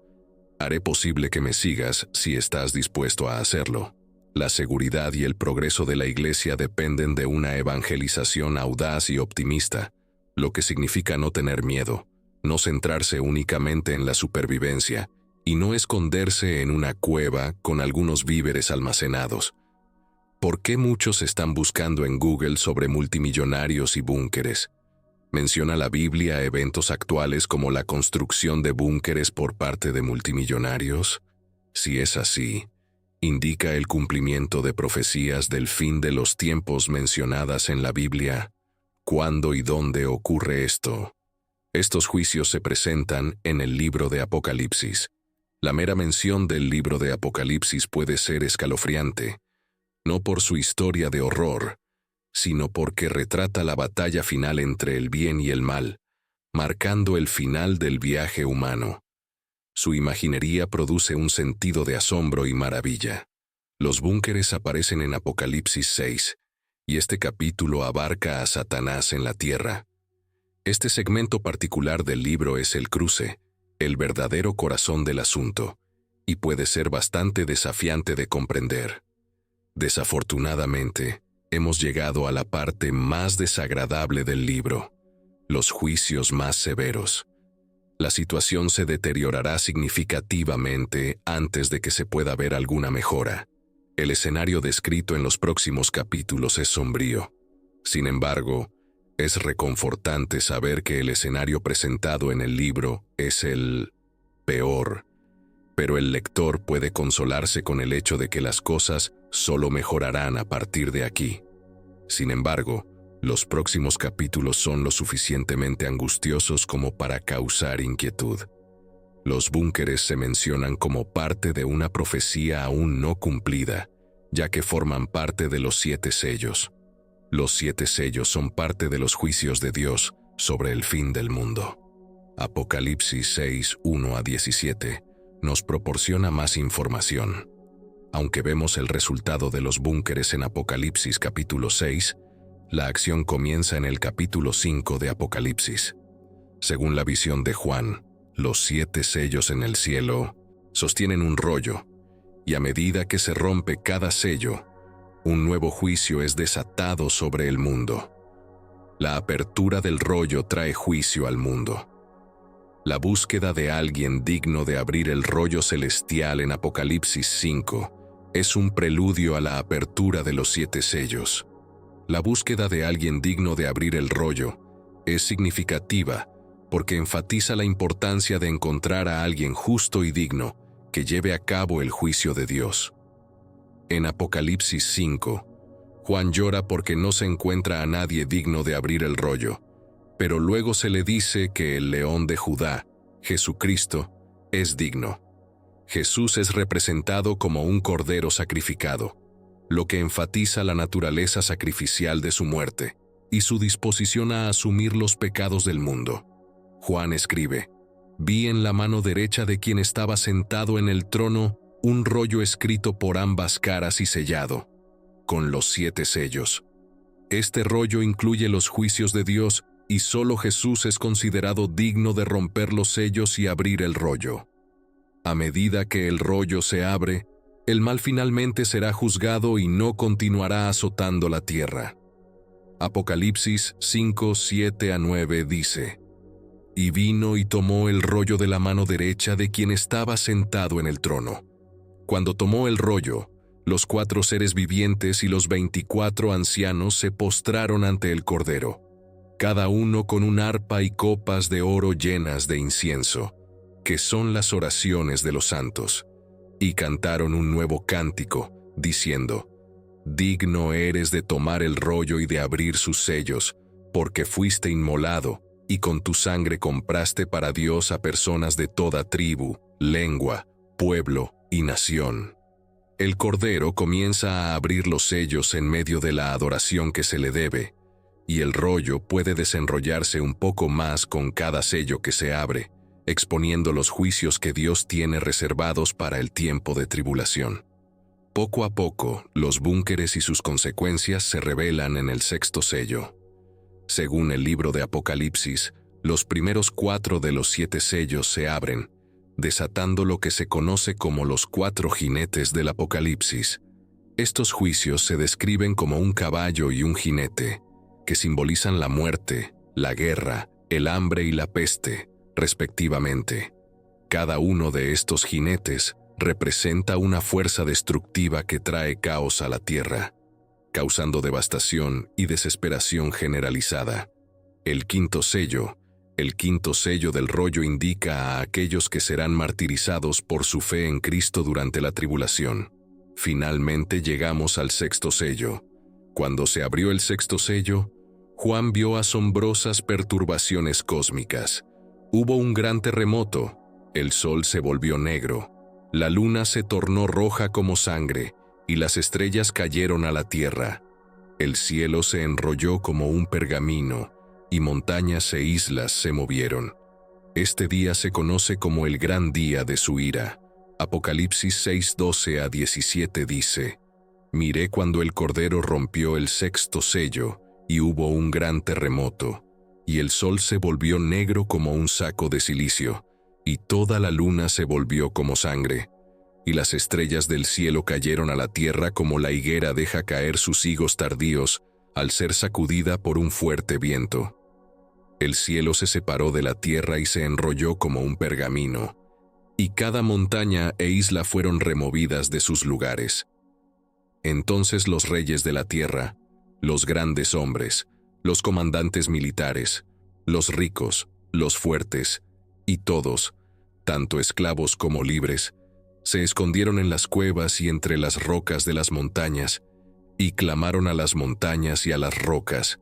Haré posible que me sigas si estás dispuesto a hacerlo. La seguridad y el progreso de la Iglesia dependen de una evangelización audaz y optimista, lo que significa no tener miedo, no centrarse únicamente en la supervivencia y no esconderse en una cueva con algunos víveres almacenados. ¿Por qué muchos están buscando en Google sobre multimillonarios y búnkeres? ¿Menciona la Biblia eventos actuales como la construcción de búnkeres por parte de multimillonarios? Si es así, ¿indica el cumplimiento de profecías del fin de los tiempos mencionadas en la Biblia? ¿Cuándo y dónde ocurre esto? Estos juicios se presentan en el libro de Apocalipsis. La mera mención del libro de Apocalipsis puede ser escalofriante, no por su historia de horror, sino porque retrata la batalla final entre el bien y el mal, marcando el final del viaje humano. Su imaginería produce un sentido de asombro y maravilla. Los búnkeres aparecen en Apocalipsis 6, y este capítulo abarca a Satanás en la tierra. Este segmento particular del libro es el cruce, el verdadero corazón del asunto, y puede ser bastante desafiante de comprender. Desafortunadamente, hemos llegado a la parte más desagradable del libro, los juicios más severos. La situación se deteriorará significativamente antes de que se pueda ver alguna mejora. El escenario descrito en los próximos capítulos es sombrío. Sin embargo, es reconfortante saber que el escenario presentado en el libro es el peor, pero el lector puede consolarse con el hecho de que las cosas solo mejorarán a partir de aquí. Sin embargo, los próximos capítulos son lo suficientemente angustiosos como para causar inquietud. Los búnkeres se mencionan como parte de una profecía aún no cumplida, ya que forman parte de los 7 sellos. Los 7 sellos son parte de los juicios de Dios sobre el fin del mundo. Apocalipsis 6, 1 a 17 nos proporciona más información. Aunque vemos el resultado de los búnkeres en Apocalipsis capítulo 6, la acción comienza en el capítulo 5 de Apocalipsis. Según la visión de Juan, los 7 sellos en el cielo sostienen un rollo, y a medida que se rompe cada sello, un nuevo juicio es desatado sobre el mundo. La apertura del rollo trae juicio al mundo. La búsqueda de alguien digno de abrir el rollo celestial en Apocalipsis 5 es un preludio a la apertura de los 7 sellos. La búsqueda de alguien digno de abrir el rollo es significativa porque enfatiza la importancia de encontrar a alguien justo y digno que lleve a cabo el juicio de Dios. En Apocalipsis 5, Juan llora porque no se encuentra a nadie digno de abrir el rollo, pero luego se le dice que el León de Judá, Jesucristo, es digno. Jesús es representado como un cordero sacrificado, lo que enfatiza la naturaleza sacrificial de su muerte y su disposición a asumir los pecados del mundo. Juan escribe: «Vi en la mano derecha de quien estaba sentado en el trono un rollo escrito por ambas caras y sellado, con los 7 sellos. Este rollo incluye los juicios de Dios y solo Jesús es considerado digno de romper los sellos y abrir el rollo. A medida que el rollo se abre, el mal finalmente será juzgado y no continuará azotando la tierra». Apocalipsis 5, 7 a 9 dice: «Y vino y tomó el rollo de la mano derecha de quien estaba sentado en el trono. Cuando tomó el rollo, los 4 seres vivientes y los 24 ancianos se postraron ante el Cordero, cada uno con un arpa y copas de oro llenas de incienso, que son las oraciones de los santos, y cantaron un nuevo cántico, diciendo: «Digno eres de tomar el rollo y de abrir sus sellos, porque fuiste inmolado, y con tu sangre compraste para Dios a personas de toda tribu, lengua, pueblo y nación». El Cordero comienza a abrir los sellos en medio de la adoración que se le debe, y el rollo puede desenrollarse un poco más con cada sello que se abre, exponiendo los juicios que Dios tiene reservados para el tiempo de tribulación. Poco a poco, los búnkeres y sus consecuencias se revelan en el 6º sello. Según el libro de Apocalipsis, los primeros 4 de los 7 sellos se abren, desatando lo que se conoce como los 4 jinetes del Apocalipsis. Estos juicios se describen como un caballo y un jinete, que simbolizan la muerte, la guerra, el hambre y la peste, respectivamente. Cada uno de estos jinetes representa una fuerza destructiva que trae caos a la tierra, causando devastación y desesperación generalizada. El quinto sello del rollo indica a aquellos que serán martirizados por su fe en Cristo durante la tribulación. Finalmente llegamos al sexto sello. Cuando se abrió el sexto sello, Juan vio asombrosas perturbaciones cósmicas. Hubo un gran terremoto, el sol se volvió negro, la luna se tornó roja como sangre y las estrellas cayeron a la tierra. El cielo se enrolló como un pergamino y montañas e islas se movieron. Este día se conoce como el gran día de su ira. Apocalipsis 6:12-17 dice: Miré cuando el Cordero rompió el sexto sello, y hubo un gran terremoto, y el sol se volvió negro como un saco de cilicio, y toda la luna se volvió como sangre, y las estrellas del cielo cayeron a la tierra como la higuera deja caer sus higos tardíos al ser sacudida por un fuerte viento. El cielo se separó de la tierra y se enrolló como un pergamino, y cada montaña e isla fueron removidas de sus lugares. Entonces los reyes de la tierra, los grandes hombres, los comandantes militares, los ricos, los fuertes, y todos, tanto esclavos como libres, se escondieron en las cuevas y entre las rocas de las montañas, y clamaron a las montañas y a las rocas: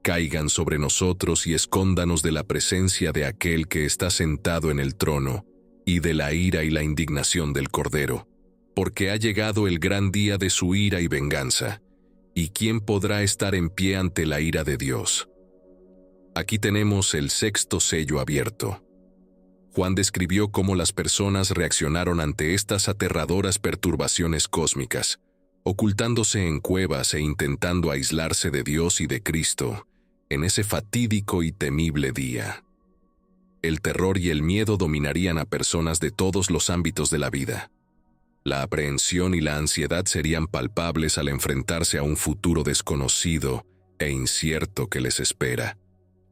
caigan sobre nosotros y escóndanos de la presencia de aquel que está sentado en el trono, y de la ira y la indignación del Cordero, porque ha llegado el gran día de su ira y venganza. ¿Y quién podrá estar en pie ante la ira de Dios? Aquí tenemos el sexto sello abierto. Juan describió cómo las personas reaccionaron ante estas aterradoras perturbaciones cósmicas, ocultándose en cuevas e intentando aislarse de Dios y de Cristo en ese fatídico y temible día. El terror y el miedo dominarían a personas de todos los ámbitos de la vida. La aprehensión y la ansiedad serían palpables al enfrentarse a un futuro desconocido e incierto que les espera.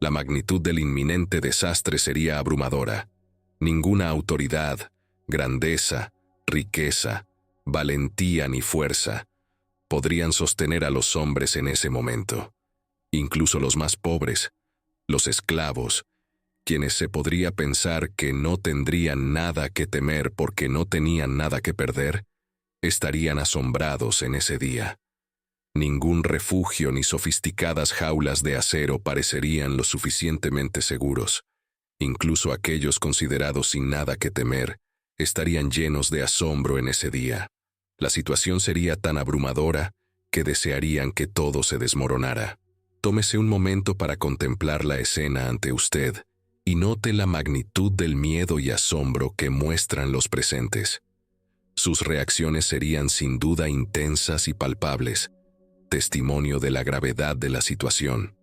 La magnitud del inminente desastre sería abrumadora. Ninguna autoridad, grandeza, riqueza, valentía ni fuerza podrían sostener a los hombres en ese momento. Incluso los más pobres, los esclavos, quienes se podría pensar que no tendrían nada que temer porque no tenían nada que perder, estarían asombrados en ese día. Ningún refugio ni sofisticadas jaulas de acero parecerían lo suficientemente seguros. Incluso aquellos considerados sin nada que temer estarían llenos de asombro en ese día. La situación sería tan abrumadora que desearían que todo se desmoronara. Tómese un momento para contemplar la escena ante usted y note la magnitud del miedo y asombro que muestran los presentes. Sus reacciones serían sin duda intensas y palpables, testimonio de la gravedad de la situación.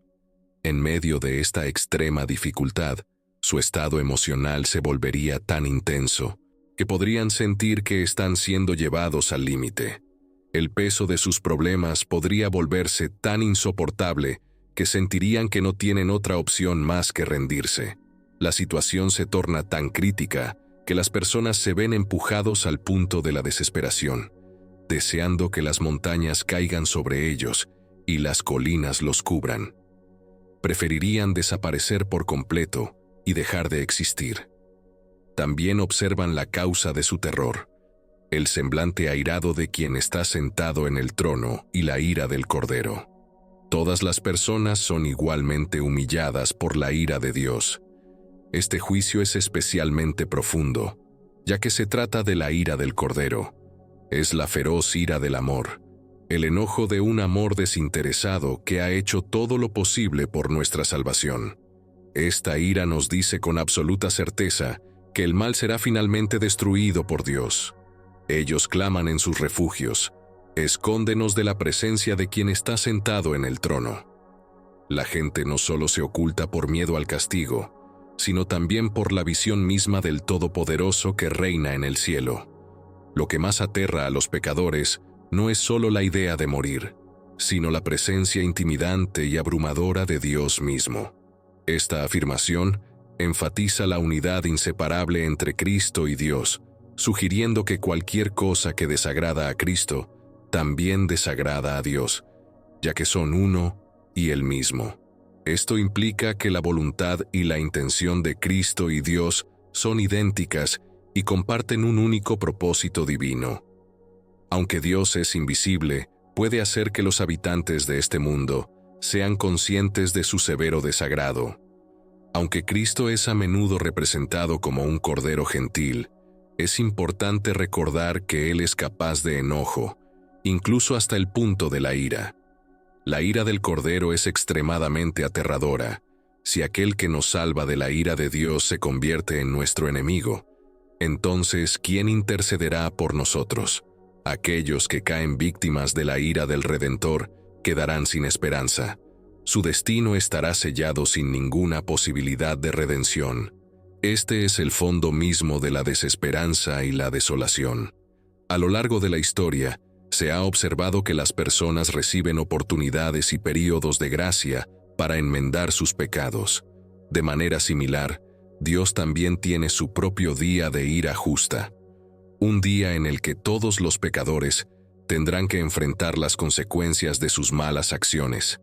En medio de esta extrema dificultad, su estado emocional se volvería tan intenso que podrían sentir que están siendo llevados al límite. El peso de sus problemas podría volverse tan insoportable que sentirían que no tienen otra opción más que rendirse. La situación se torna tan crítica que las personas se ven empujados al punto de la desesperación, deseando que las montañas caigan sobre ellos y las colinas los cubran. Preferirían desaparecer por completo y dejar de existir. También observan la causa de su terror, el semblante airado de quien está sentado en el trono y la ira del Cordero. Todas las personas son igualmente humilladas por la ira de Dios. Este juicio es especialmente profundo, ya que se trata de la ira del Cordero. Es la feroz ira del amor, el enojo de un amor desinteresado que ha hecho todo lo posible por nuestra salvación. Esta ira nos dice con absoluta certeza que el mal será finalmente destruido por Dios. Ellos claman en sus refugios: escóndenos de la presencia de quien está sentado en el trono. La gente no solo se oculta por miedo al castigo, sino también por la visión misma del Todopoderoso que reina en el cielo. Lo que más aterra a los pecadores no es solo la idea de morir, sino la presencia intimidante y abrumadora de Dios mismo. Esta afirmación enfatiza la unidad inseparable entre Cristo y Dios, sugiriendo que cualquier cosa que desagrada a Cristo también desagrada a Dios, ya que son uno y el mismo. Esto implica que la voluntad y la intención de Cristo y Dios son idénticas y comparten un único propósito divino. Aunque Dios es invisible, puede hacer que los habitantes de este mundo sean conscientes de su severo desagrado. Aunque Cristo es a menudo representado como un cordero gentil, es importante recordar que Él es capaz de enojo, incluso hasta el punto de la ira. La ira del Cordero es extremadamente aterradora. Si aquel que nos salva de la ira de Dios se convierte en nuestro enemigo, entonces, ¿quién intercederá por nosotros? Aquellos que caen víctimas de la ira del Redentor quedarán sin esperanza. Su destino estará sellado sin ninguna posibilidad de redención. Este es el fondo mismo de la desesperanza y la desolación. A lo largo de la historia, se ha observado que las personas reciben oportunidades y períodos de gracia para enmendar sus pecados. De manera similar, Dios también tiene su propio día de ira justa. Un día en el que todos los pecadores tendrán que enfrentar las consecuencias de sus malas acciones.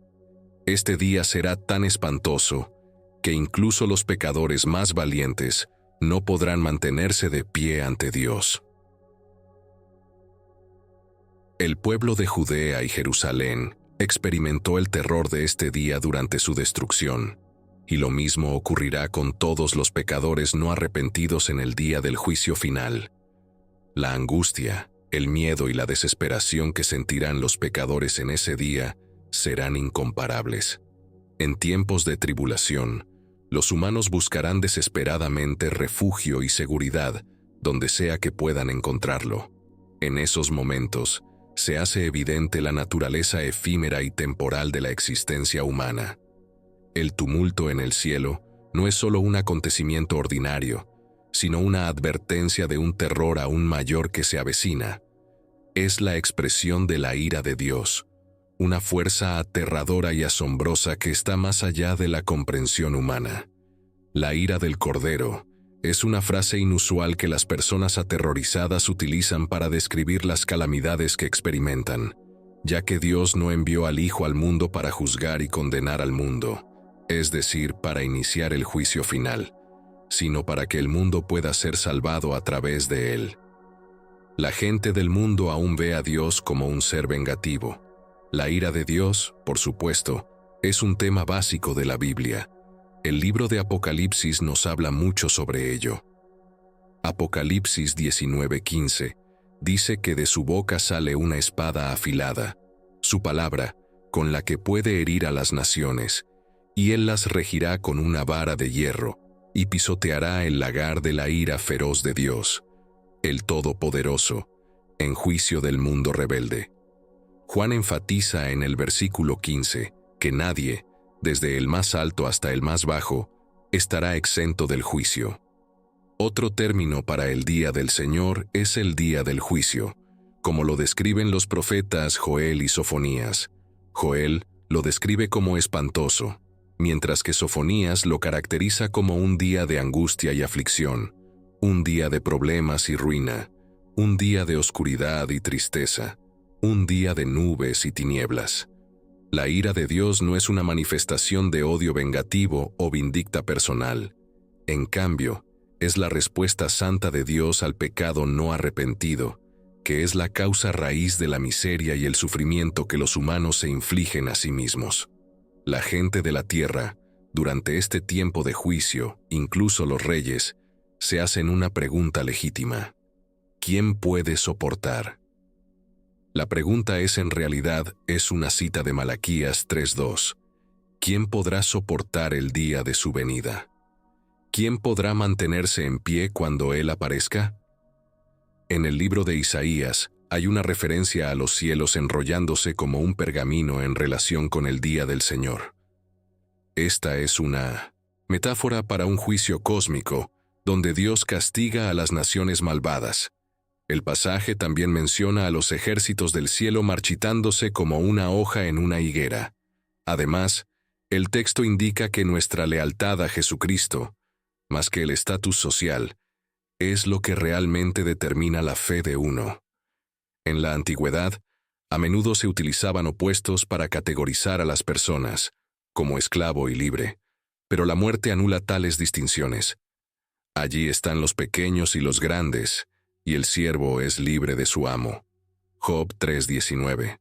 Este día será tan espantoso que incluso los pecadores más valientes no podrán mantenerse de pie ante Dios. El pueblo de Judea y Jerusalén experimentó el terror de este día durante su destrucción, y lo mismo ocurrirá con todos los pecadores no arrepentidos en el día del juicio final. La angustia, el miedo y la desesperación que sentirán los pecadores en ese día serán incomparables. En tiempos de tribulación, los humanos buscarán desesperadamente refugio y seguridad donde sea que puedan encontrarlo. En esos momentos, se hace evidente la naturaleza efímera y temporal de la existencia humana. El tumulto en el cielo no es solo un acontecimiento ordinario, sino una advertencia de un terror aún mayor que se avecina. Es la expresión de la ira de Dios, una fuerza aterradora y asombrosa que está más allá de la comprensión humana. La ira del Cordero es una frase inusual que las personas aterrorizadas utilizan para describir las calamidades que experimentan, ya que Dios no envió al Hijo al mundo para juzgar y condenar al mundo, es decir, para iniciar el juicio final, sino para que el mundo pueda ser salvado a través de él. La gente del mundo aún ve a Dios como un ser vengativo. La ira de Dios, por supuesto, es un tema básico de la Biblia. El libro de Apocalipsis nos habla mucho sobre ello. Apocalipsis 19:15 dice que de su boca sale una espada afilada, su palabra, con la que puede herir a las naciones, y él las regirá con una vara de hierro, y pisoteará el lagar de la ira feroz de Dios, el Todopoderoso, en juicio del mundo rebelde. Juan enfatiza en el versículo 15 que nadie, desde el más alto hasta el más bajo, estará exento del juicio. Otro término para el día del Señor es el día del juicio, como lo describen los profetas Joel y Sofonías. Joel lo describe como espantoso, mientras que Sofonías lo caracteriza como un día de angustia y aflicción, un día de problemas y ruina, un día de oscuridad y tristeza, un día de nubes y tinieblas. La ira de Dios no es una manifestación de odio vengativo o vindicta personal. En cambio, es la respuesta santa de Dios al pecado no arrepentido, que es la causa raíz de la miseria y el sufrimiento que los humanos se infligen a sí mismos. La gente de la tierra, durante este tiempo de juicio, incluso los reyes, se hacen una pregunta legítima. ¿Quién puede soportar? La pregunta en realidad es una cita de Malaquías 3:2. ¿Quién podrá soportar el día de su venida? ¿Quién podrá mantenerse en pie cuando Él aparezca? En el libro de Isaías hay una referencia a los cielos enrollándose como un pergamino en relación con el día del Señor. Esta es una metáfora para un juicio cósmico, donde Dios castiga a las naciones malvadas. El pasaje también menciona a los ejércitos del cielo marchitándose como una hoja en una higuera. Además, el texto indica que nuestra lealtad a Jesucristo, más que el estatus social, es lo que realmente determina la fe de uno. En la antigüedad, a menudo se utilizaban opuestos para categorizar a las personas, como esclavo y libre, pero la muerte anula tales distinciones. Allí están los pequeños y los grandes, y el siervo es libre de su amo. Job 3:19.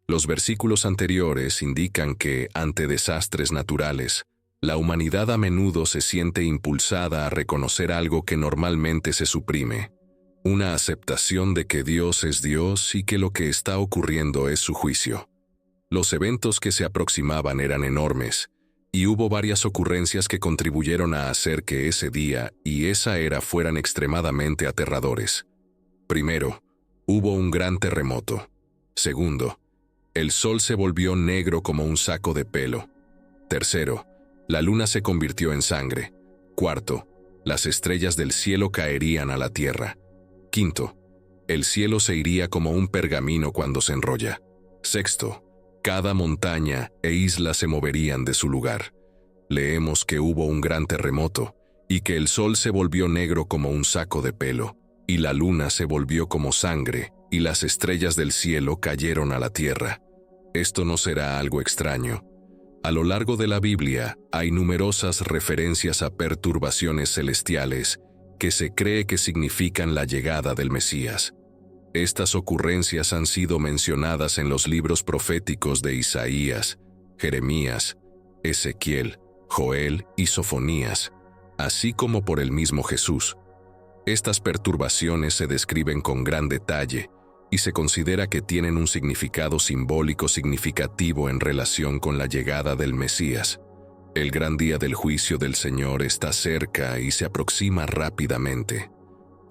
Los versículos anteriores indican que, ante desastres naturales, la humanidad a menudo se siente impulsada a reconocer algo que normalmente se suprime, una aceptación de que Dios es Dios y que lo que está ocurriendo es su juicio. Los eventos que se aproximaban eran enormes, y hubo varias ocurrencias que contribuyeron a hacer que ese día y esa era fueran extremadamente aterradores. Primero, hubo un gran terremoto. Segundo, el sol se volvió negro como un saco de pelo. Tercero, la luna se convirtió en sangre. Cuarto, las estrellas del cielo caerían a la tierra. Quinto, el cielo se iría como un pergamino cuando se enrolla. Sexto, cada montaña e isla se moverían de su lugar. Leemos que hubo un gran terremoto, y que el sol se volvió negro como un saco de pelo, y la luna se volvió como sangre, y las estrellas del cielo cayeron a la tierra. Esto no será algo extraño. A lo largo de la Biblia hay numerosas referencias a perturbaciones celestiales que se cree que significan la llegada del Mesías. Estas ocurrencias han sido mencionadas en los libros proféticos de Isaías, Jeremías, Ezequiel, Joel y Sofonías, así como por el mismo Jesús. Estas perturbaciones se describen con gran detalle y se considera que tienen un significado simbólico significativo en relación con la llegada del Mesías. El gran día del juicio del Señor está cerca y se aproxima rápidamente.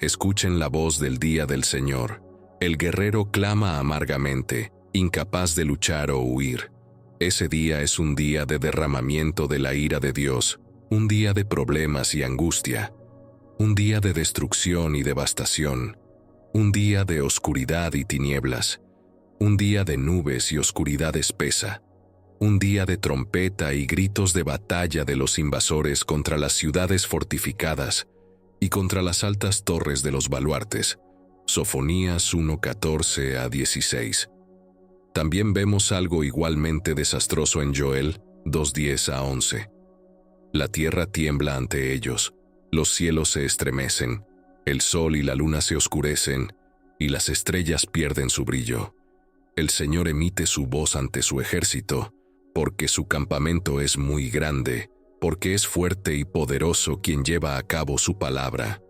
Escuchen la voz del día del Señor. El guerrero clama amargamente, incapaz de luchar o huir. Ese día es un día de derramamiento de la ira de Dios, un día de problemas y angustia, un día de destrucción y devastación, un día de oscuridad y tinieblas, un día de nubes y oscuridad espesa, un día de trompeta y gritos de batalla de los invasores contra las ciudades fortificadas y contra las altas torres de los baluartes. Sofonías 1:14-16. También vemos algo igualmente desastroso en Joel 2:10-11. La tierra tiembla ante ellos, los cielos se estremecen, el sol y la luna se oscurecen, y las estrellas pierden su brillo. El Señor emite su voz ante su ejército, porque su campamento es muy grande, porque es fuerte y poderoso quien lleva a cabo su palabra.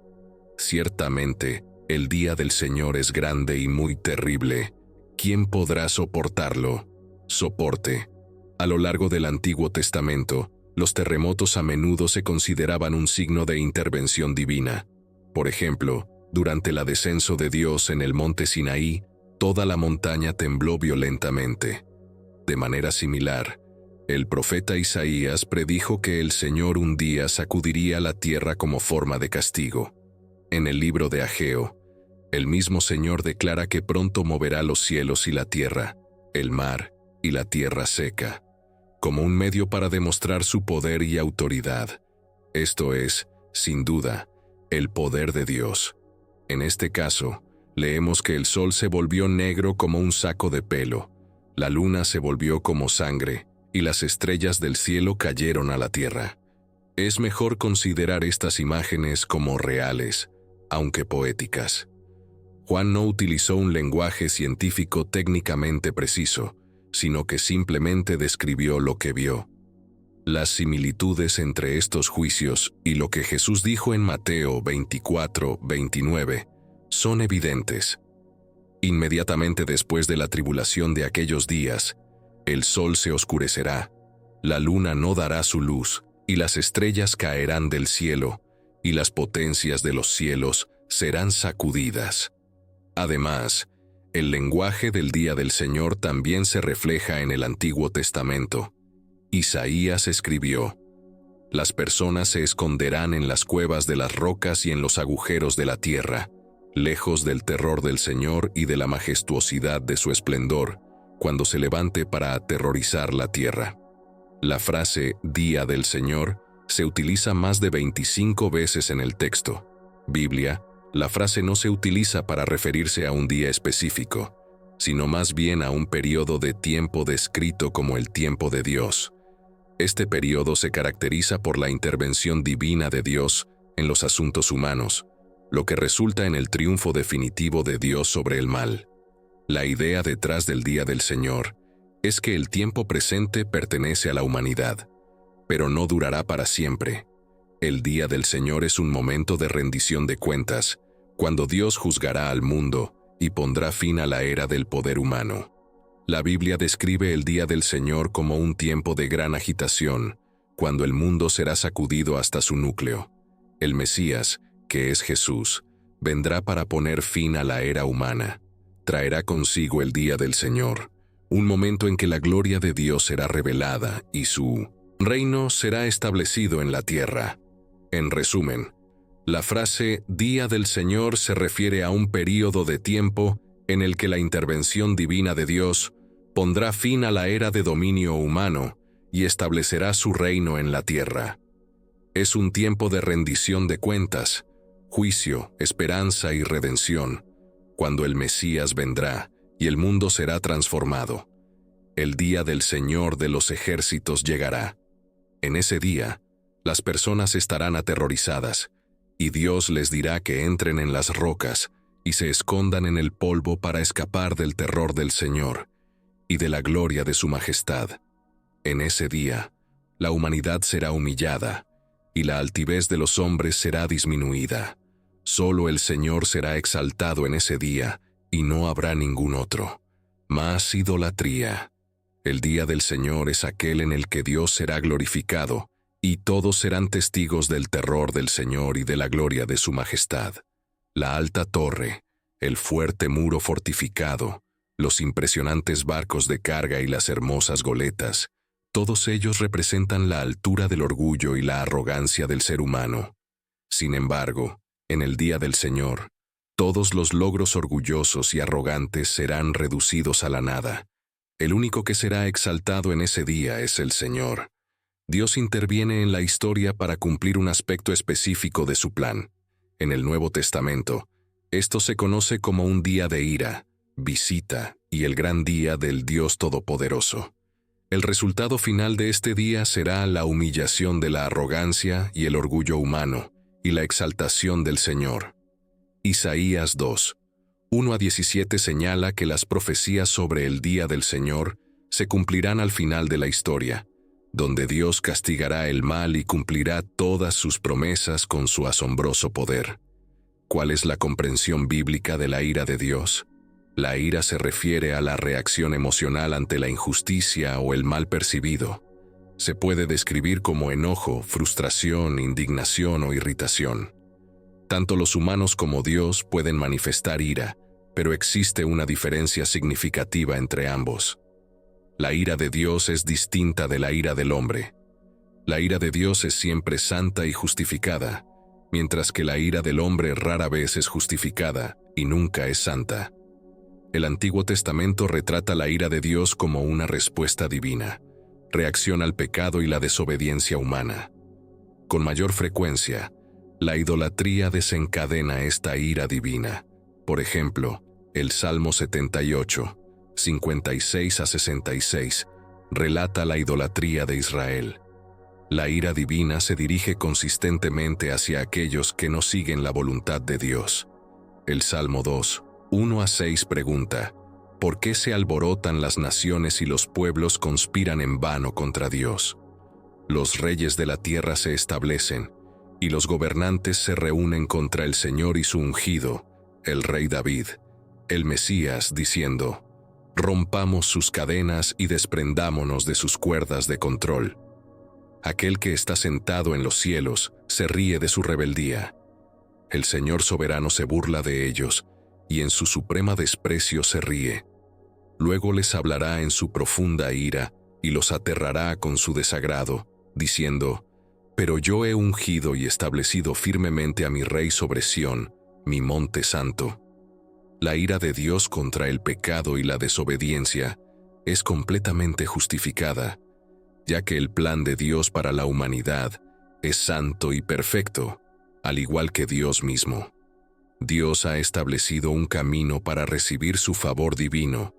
Ciertamente, el día del Señor es grande y muy terrible. ¿Quién podrá soportarlo? Soporte. A lo largo del Antiguo Testamento, los terremotos a menudo se consideraban un signo de intervención divina. Por ejemplo, durante el descenso de Dios en el monte Sinaí, toda la montaña tembló violentamente. De manera similar, el profeta Isaías predijo que el Señor un día sacudiría la tierra como forma de castigo. En el libro de Ageo, el mismo Señor declara que pronto moverá los cielos y la tierra, el mar y la tierra seca, como un medio para demostrar su poder y autoridad. Esto es, sin duda, el poder de Dios. En este caso, leemos que el sol se volvió negro como un saco de pelo, la luna se volvió como sangre, y las estrellas del cielo cayeron a la tierra. Es mejor considerar estas imágenes como reales, aunque poéticas. Juan no utilizó un lenguaje científico técnicamente preciso, sino que simplemente describió lo que vio. Las similitudes entre estos juicios y lo que Jesús dijo en Mateo 24:29 son evidentes. Inmediatamente después de la tribulación de aquellos días, el sol se oscurecerá, la luna no dará su luz, y las estrellas caerán del cielo, y las potencias de los cielos serán sacudidas. Además, el lenguaje del día del Señor también se refleja en el Antiguo Testamento. Isaías escribió: «Las personas se esconderán en las cuevas de las rocas y en los agujeros de la tierra, lejos del terror del Señor y de la majestuosidad de su esplendor, cuando se levante para aterrorizar la tierra. La frase «Día del Señor» se utiliza más de 25 veces en el texto. Biblia, la frase no se utiliza para referirse a un día específico, sino más bien a un periodo de tiempo descrito como el tiempo de Dios. Este periodo se caracteriza por la intervención divina de Dios en los asuntos humanos, lo que resulta en el triunfo definitivo de Dios sobre el mal. La idea detrás del Día del Señor es que el tiempo presente pertenece a la humanidad, pero no durará para siempre. El Día del Señor es un momento de rendición de cuentas, cuando Dios juzgará al mundo y pondrá fin a la era del poder humano. La Biblia describe el Día del Señor como un tiempo de gran agitación, cuando el mundo será sacudido hasta su núcleo. El Mesías, que es Jesús, vendrá para poner fin a la era humana. Traerá consigo el Día del Señor, un momento en que la gloria de Dios será revelada y su reino será establecido en la tierra. En resumen, la frase «Día del Señor» se refiere a un período de tiempo en el que la intervención divina de Dios pondrá fin a la era de dominio humano y establecerá su reino en la tierra. Es un tiempo de rendición de cuentas, juicio, esperanza y redención, cuando el Mesías vendrá y el mundo será transformado. El día del Señor de los ejércitos llegará. En ese día, las personas estarán aterrorizadas, y Dios les dirá que entren en las rocas y se escondan en el polvo para escapar del terror del Señor y de la gloria de su majestad. En ese día, la humanidad será humillada, y la altivez de los hombres será disminuida. Solo el Señor será exaltado en ese día, y no habrá ningún otro. Más idolatría. El día del Señor es aquel en el que Dios será glorificado, y todos serán testigos del terror del Señor y de la gloria de su majestad. La alta torre, el fuerte muro fortificado, los impresionantes barcos de carga y las hermosas goletas, todos ellos representan la altura del orgullo y la arrogancia del ser humano. Sin embargo, en el día del Señor, todos los logros orgullosos y arrogantes serán reducidos a la nada. El único que será exaltado en ese día es el Señor. Dios interviene en la historia para cumplir un aspecto específico de su plan. En el Nuevo Testamento, esto se conoce como un día de ira, visita y el gran día del Dios Todopoderoso. El resultado final de este día será la humillación de la arrogancia y el orgullo humano, y la exaltación del Señor. Isaías 2, 1-17 señala que las profecías sobre el día del Señor se cumplirán al final de la historia, donde Dios castigará el mal y cumplirá todas sus promesas con su asombroso poder. ¿Cuál es la comprensión bíblica de la ira de Dios? La ira se refiere a la reacción emocional ante la injusticia o el mal percibido. Se puede describir como enojo, frustración, indignación o irritación. Tanto los humanos como Dios pueden manifestar ira, pero existe una diferencia significativa entre ambos. La ira de Dios es distinta de la ira del hombre. La ira de Dios es siempre santa y justificada, mientras que la ira del hombre rara vez es justificada y nunca es santa. El Antiguo Testamento retrata la ira de Dios como una respuesta divina, reacción al pecado y la desobediencia humana. Con mayor frecuencia, la idolatría desencadena esta ira divina. Por ejemplo, el Salmo 78, 56-66, relata la idolatría de Israel. La ira divina se dirige consistentemente hacia aquellos que no siguen la voluntad de Dios. El Salmo 2, 1-6 pregunta: ¿por qué se alborotan las naciones y los pueblos conspiran en vano contra Dios? Los reyes de la tierra se establecen, y los gobernantes se reúnen contra el Señor y su ungido, el rey David, el Mesías, diciendo: rompamos sus cadenas y desprendámonos de sus cuerdas de control. Aquel que está sentado en los cielos se ríe de su rebeldía. El Señor soberano se burla de ellos, y en su suprema desprecio se ríe. Luego les hablará en su profunda ira, y los aterrará con su desagrado, diciendo: pero yo he ungido y establecido firmemente a mi rey sobre Sión, mi monte santo. La ira de Dios contra el pecado y la desobediencia es completamente justificada, ya que el plan de Dios para la humanidad es santo y perfecto, al igual que Dios mismo. Dios ha establecido un camino para recibir su favor divino,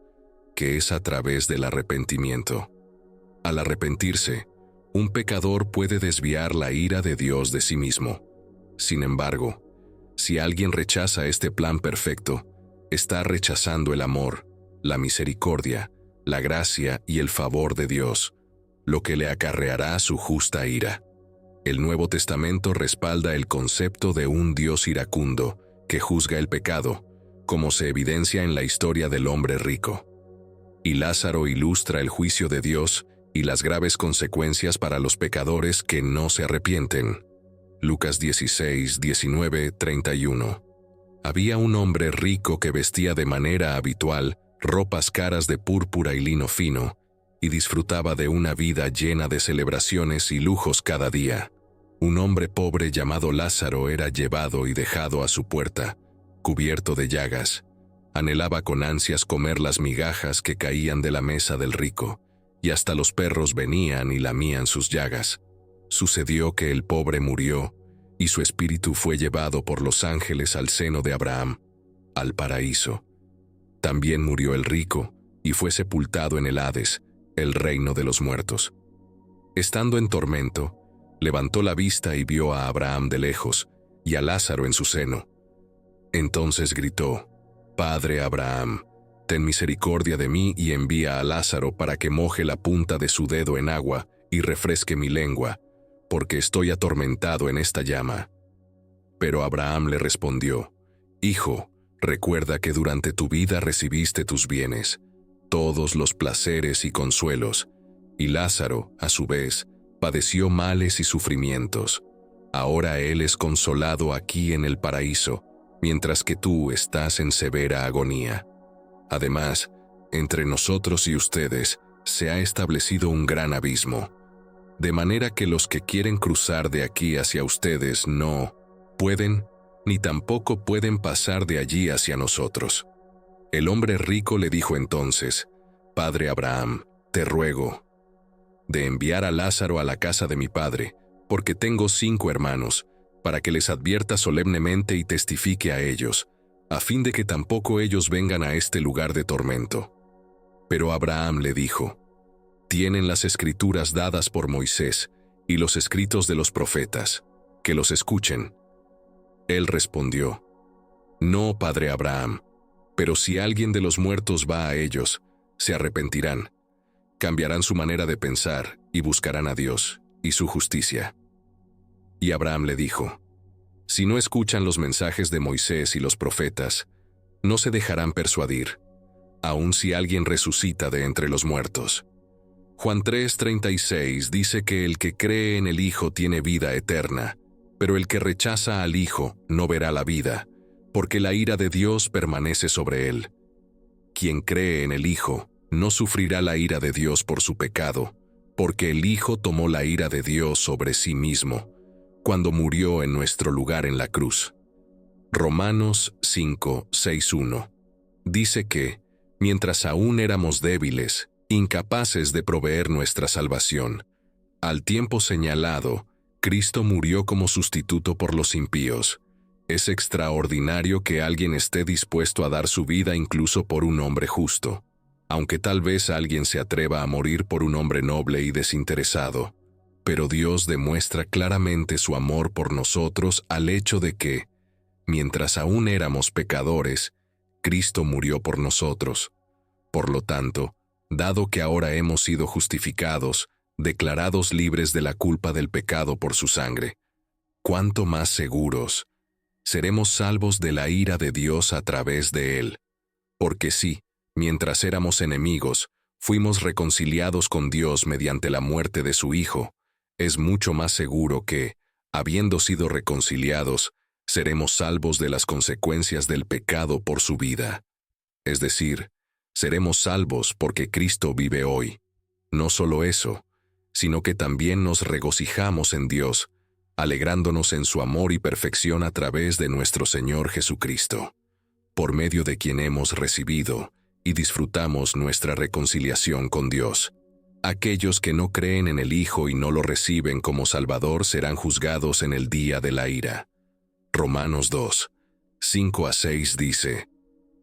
que es a través del arrepentimiento. Al arrepentirse, un pecador puede desviar la ira de Dios de sí mismo. Sin embargo, si alguien rechaza este plan perfecto, está rechazando el amor, la misericordia, la gracia y el favor de Dios, lo que le acarreará su justa ira. El Nuevo Testamento respalda el concepto de un Dios iracundo que juzga el pecado, como se evidencia en la historia del hombre rico. Y Lázaro ilustra el juicio de Dios y las graves consecuencias para los pecadores que no se arrepienten. Lucas 16, 19, 31. Había un hombre rico que vestía de manera habitual ropas caras de púrpura y lino fino, y disfrutaba de una vida llena de celebraciones y lujos cada día. Un hombre pobre llamado Lázaro era llevado y dejado a su puerta, cubierto de llagas. Anhelaba con ansias comer las migajas que caían de la mesa del rico, y hasta los perros venían y lamían sus llagas. Sucedió que el pobre murió, y su espíritu fue llevado por los ángeles al seno de Abraham, al paraíso. También murió el rico, y fue sepultado en el Hades, el reino de los muertos. Estando en tormento, levantó la vista y vio a Abraham de lejos, y a Lázaro en su seno. Entonces gritó: «Padre Abraham, ten misericordia de mí y envía a Lázaro para que moje la punta de su dedo en agua y refresque mi lengua, porque estoy atormentado en esta llama». Pero Abraham le respondió: «Hijo, recuerda que durante tu vida recibiste tus bienes, todos los placeres y consuelos, y Lázaro, a su vez, padeció males y sufrimientos. Ahora él es consolado aquí en el paraíso, mientras que tú estás en severa agonía. Además, entre nosotros y ustedes se ha establecido un gran abismo, de manera que los que quieren cruzar de aquí hacia ustedes no pueden, ni tampoco pueden pasar de allí hacia nosotros». El hombre rico le dijo entonces: «Padre Abraham, te ruego de enviar a Lázaro a la casa de mi padre, porque tengo 5 hermanos, para que les advierta solemnemente y testifique a ellos, a fin de que tampoco ellos vengan a este lugar de tormento». Pero Abraham le dijo: «Tienen las escrituras dadas por Moisés y los escritos de los profetas, que los escuchen». Él respondió: «No, padre Abraham, pero si alguien de los muertos va a ellos, se arrepentirán, cambiarán su manera de pensar y buscarán a Dios y su justicia». Y Abraham le dijo: «Si no escuchan los mensajes de Moisés y los profetas, no se dejarán persuadir, aun si alguien resucita de entre los muertos». Juan 3:36 dice que el que cree en el Hijo tiene vida eterna, pero el que rechaza al Hijo no verá la vida, porque la ira de Dios permanece sobre él. Quien cree en el Hijo no sufrirá la ira de Dios por su pecado, porque el Hijo tomó la ira de Dios sobre sí mismo, cuando murió en nuestro lugar en la cruz. Romanos 5:6-1 dice que, mientras aún éramos débiles, incapaces de proveer nuestra salvación, al tiempo señalado, Cristo murió como sustituto por los impíos. Es extraordinario que alguien esté dispuesto a dar su vida incluso por un hombre justo, aunque tal vez alguien se atreva a morir por un hombre noble y desinteresado. Pero Dios demuestra claramente su amor por nosotros al hecho de que, mientras aún éramos pecadores, Cristo murió por nosotros. Por lo tanto, dado que ahora hemos sido justificados, declarados libres de la culpa del pecado por su sangre, ¿cuánto más seguros seremos salvos de la ira de Dios a través de él? Porque sí, mientras éramos enemigos, fuimos reconciliados con Dios mediante la muerte de su Hijo. Es mucho más seguro que, habiendo sido reconciliados, seremos salvos de las consecuencias del pecado por su vida. Es decir, seremos salvos porque Cristo vive hoy. No solo eso, sino que también nos regocijamos en Dios, alegrándonos en su amor y perfección a través de nuestro Señor Jesucristo, por medio de quien hemos recibido y disfrutamos nuestra reconciliación con Dios. Aquellos que no creen en el Hijo y no lo reciben como Salvador serán juzgados en el día de la ira. Romanos 2, 5-6 dice: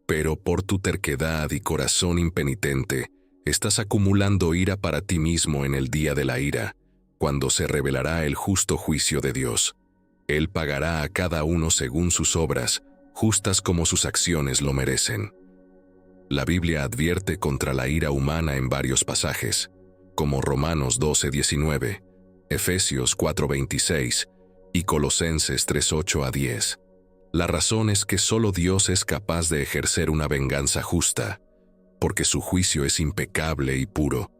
Pero por tu terquedad y corazón impenitente, estás acumulando ira para ti mismo en el día de la ira, cuando se revelará el justo juicio de Dios. Él pagará a cada uno según sus obras, justas como sus acciones lo merecen. La Biblia advierte contra la ira humana en varios pasajes, como Romanos 12:19, Efesios 4:26 y Colosenses 3:8-10. La razón es que solo Dios es capaz de ejercer una venganza justa, porque su juicio es impecable y puro,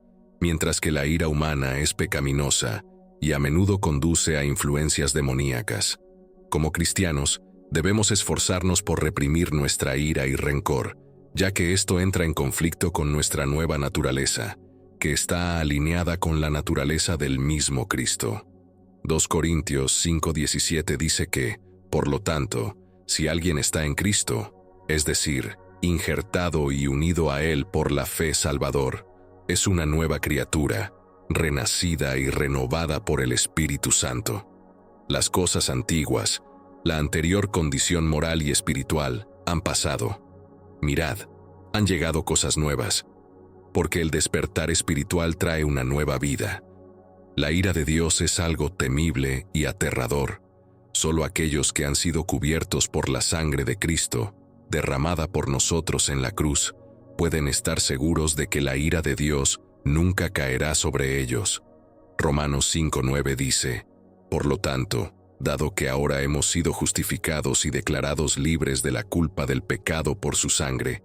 mientras que la ira humana es pecaminosa y a menudo conduce a influencias demoníacas. Como cristianos, debemos esforzarnos por reprimir nuestra ira y rencor, ya que esto entra en conflicto con nuestra nueva naturaleza, que está alineada con la naturaleza del mismo Cristo. 2 Corintios 5:17 dice que, por lo tanto, si alguien está en Cristo, es decir, injertado y unido a Él por la fe salvador, es una nueva criatura, renacida y renovada por el Espíritu Santo. Las cosas antiguas, la anterior condición moral y espiritual, han pasado. Mirad, han llegado cosas nuevas, porque el despertar espiritual trae una nueva vida. La ira de Dios es algo temible y aterrador. Solo aquellos que han sido cubiertos por la sangre de Cristo, derramada por nosotros en la cruz, pueden estar seguros de que la ira de Dios nunca caerá sobre ellos. Romanos 5:9 dice: Por lo tanto, dado que ahora hemos sido justificados y declarados libres de la culpa del pecado por su sangre,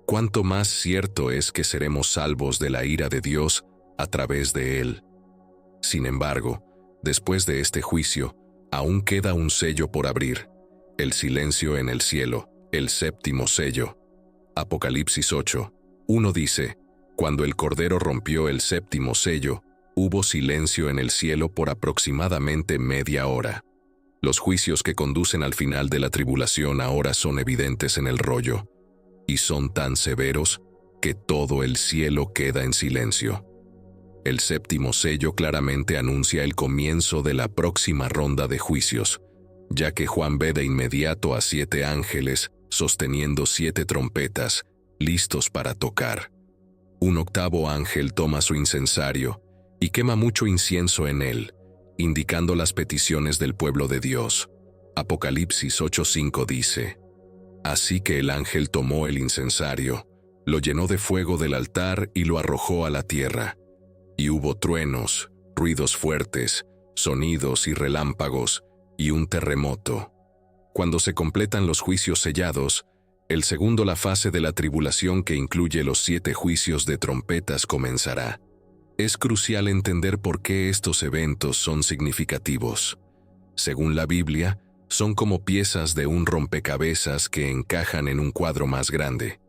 cuánto más cierto es que seremos salvos de la ira de Dios a través de él. Sin embargo, después de este juicio, aún queda un sello por abrir: el silencio en el cielo, el séptimo sello. Apocalipsis 8:1 dice: Cuando el Cordero rompió el séptimo sello, hubo silencio en el cielo por aproximadamente media hora. Los juicios que conducen al final de la tribulación ahora son evidentes en el rollo, y son tan severos que todo el cielo queda en silencio. El séptimo sello claramente anuncia el comienzo de la próxima ronda de juicios, ya que Juan ve de inmediato a 7 ángeles sosteniendo 7 trompetas, listos para tocar. Un octavo ángel toma su incensario y quema mucho incienso en él, indicando las peticiones del pueblo de Dios. Apocalipsis 8:5 dice: Así que el ángel tomó el incensario, lo llenó de fuego del altar y lo arrojó a la tierra. Y hubo truenos, ruidos fuertes, sonidos y relámpagos, y un terremoto. Cuando se completan los juicios sellados, el segundo, la fase de la tribulación que incluye los 7 juicios de trompetas, comenzará. Es crucial entender por qué estos eventos son significativos. Según la Biblia, son como piezas de un rompecabezas que encajan en un cuadro más grande.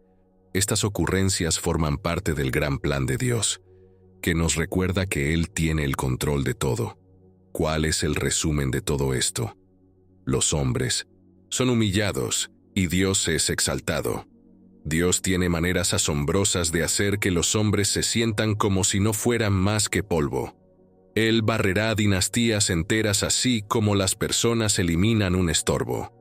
Estas ocurrencias forman parte del gran plan de Dios, que nos recuerda que Él tiene el control de todo. ¿Cuál es el resumen de todo esto? Los hombres son humillados y Dios es exaltado. Dios tiene maneras asombrosas de hacer que los hombres se sientan como si no fueran más que polvo. Él barrerá dinastías enteras así como las personas eliminan un estorbo.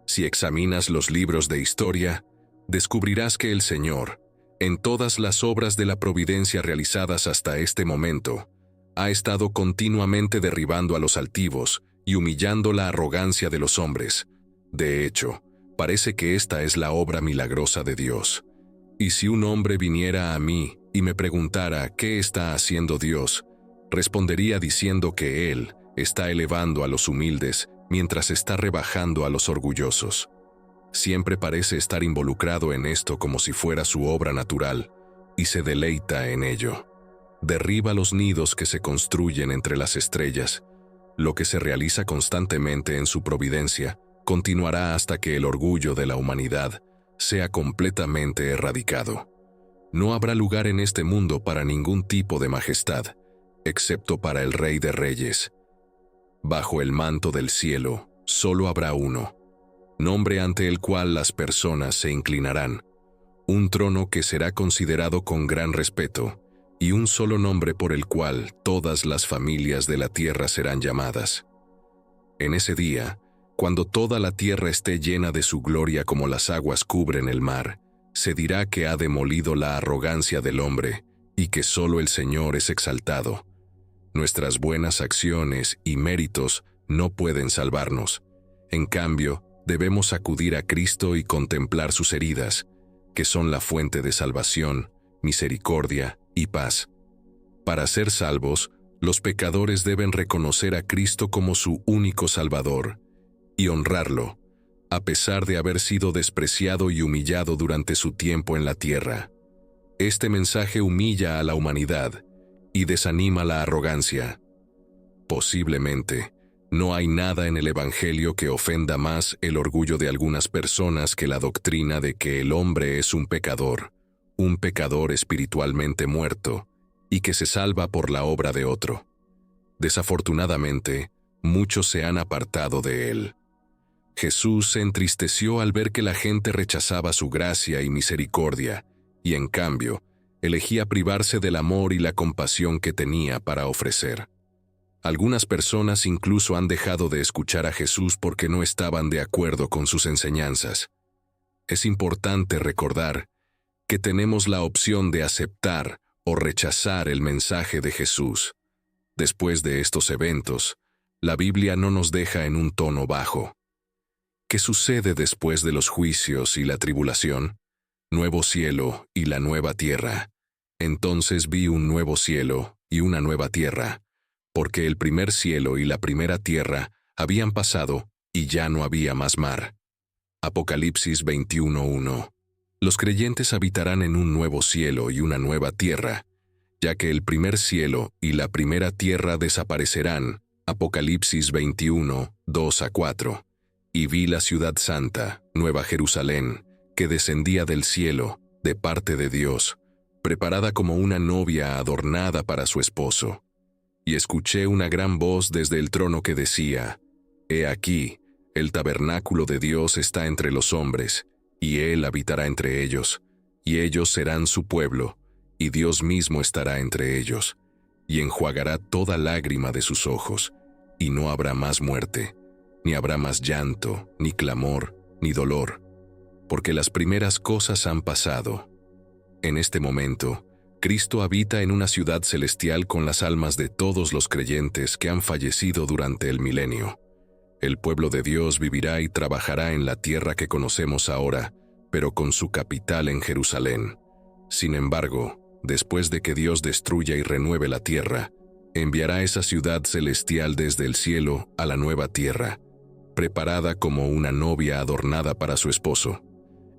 Si examinas los libros de historia, descubrirás que el Señor, en todas las obras de la providencia realizadas hasta este momento, ha estado continuamente derribando a los altivos y humillando la arrogancia de los hombres. De hecho, parece que esta es la obra milagrosa de Dios. Y si un hombre viniera a mí y me preguntara qué está haciendo Dios, respondería diciendo que Él está elevando a los humildes mientras está rebajando a los orgullosos. Siempre parece estar involucrado en esto como si fuera su obra natural, y se deleita en ello. Derriba los nidos que se construyen entre las estrellas. Lo que se realiza constantemente en su providencia continuará hasta que el orgullo de la humanidad sea completamente erradicado. No habrá lugar en este mundo para ningún tipo de majestad, excepto para el Rey de Reyes. Bajo el manto del cielo, solo habrá uno, nombre ante el cual las personas se inclinarán, un trono que será considerado con gran respeto, y un solo nombre por el cual todas las familias de la tierra serán llamadas. En ese día, cuando toda la tierra esté llena de su gloria como las aguas cubren el mar, se dirá que ha demolido la arrogancia del hombre y que solo el Señor es exaltado. Nuestras buenas acciones y méritos no pueden salvarnos. En cambio, debemos acudir a Cristo y contemplar sus heridas, que son la fuente de salvación, misericordia y paz. Para ser salvos, los pecadores deben reconocer a Cristo como su único Salvador y honrarlo, a pesar de haber sido despreciado y humillado durante su tiempo en la tierra. Este mensaje humilla a la humanidad y desanima la arrogancia. Posiblemente, no hay nada en el Evangelio que ofenda más el orgullo de algunas personas que la doctrina de que el hombre es un pecador espiritualmente muerto, y que se salva por la obra de otro. Desafortunadamente, muchos se han apartado de él. Jesús se entristeció al ver que la gente rechazaba su gracia y misericordia, y en cambio, elegía privarse del amor y la compasión que tenía para ofrecer. Algunas personas incluso han dejado de escuchar a Jesús porque no estaban de acuerdo con sus enseñanzas. Es importante recordar que tenemos la opción de aceptar o rechazar el mensaje de Jesús. Después de estos eventos, la Biblia no nos deja en un tono bajo. ¿Qué sucede después de los juicios y la tribulación? Nuevo cielo y la nueva tierra. Entonces vi un nuevo cielo y una nueva tierra, porque el primer cielo y la primera tierra habían pasado y ya no había más mar. Apocalipsis 21:1. Los creyentes habitarán en un nuevo cielo y una nueva tierra, ya que el primer cielo y la primera tierra desaparecerán. Apocalipsis 21:2-4. Y vi la ciudad santa, Nueva Jerusalén, que descendía del cielo, de parte de Dios, preparada como una novia adornada para su esposo. Y escuché una gran voz desde el trono que decía: He aquí, el tabernáculo de Dios está entre los hombres, y Él habitará entre ellos, y ellos serán su pueblo, y Dios mismo estará entre ellos, y enjuagará toda lágrima de sus ojos, y no habrá más muerte, ni habrá más llanto, ni clamor, ni dolor, porque las primeras cosas han pasado. En este momento, Cristo habita en una ciudad celestial con las almas de todos los creyentes que han fallecido durante el milenio. El pueblo de Dios vivirá y trabajará en la tierra que conocemos ahora, pero con su capital en Jerusalén. Sin embargo, después de que Dios destruya y renueve la tierra, enviará esa ciudad celestial desde el cielo a la nueva tierra, preparada como una novia adornada para su esposo.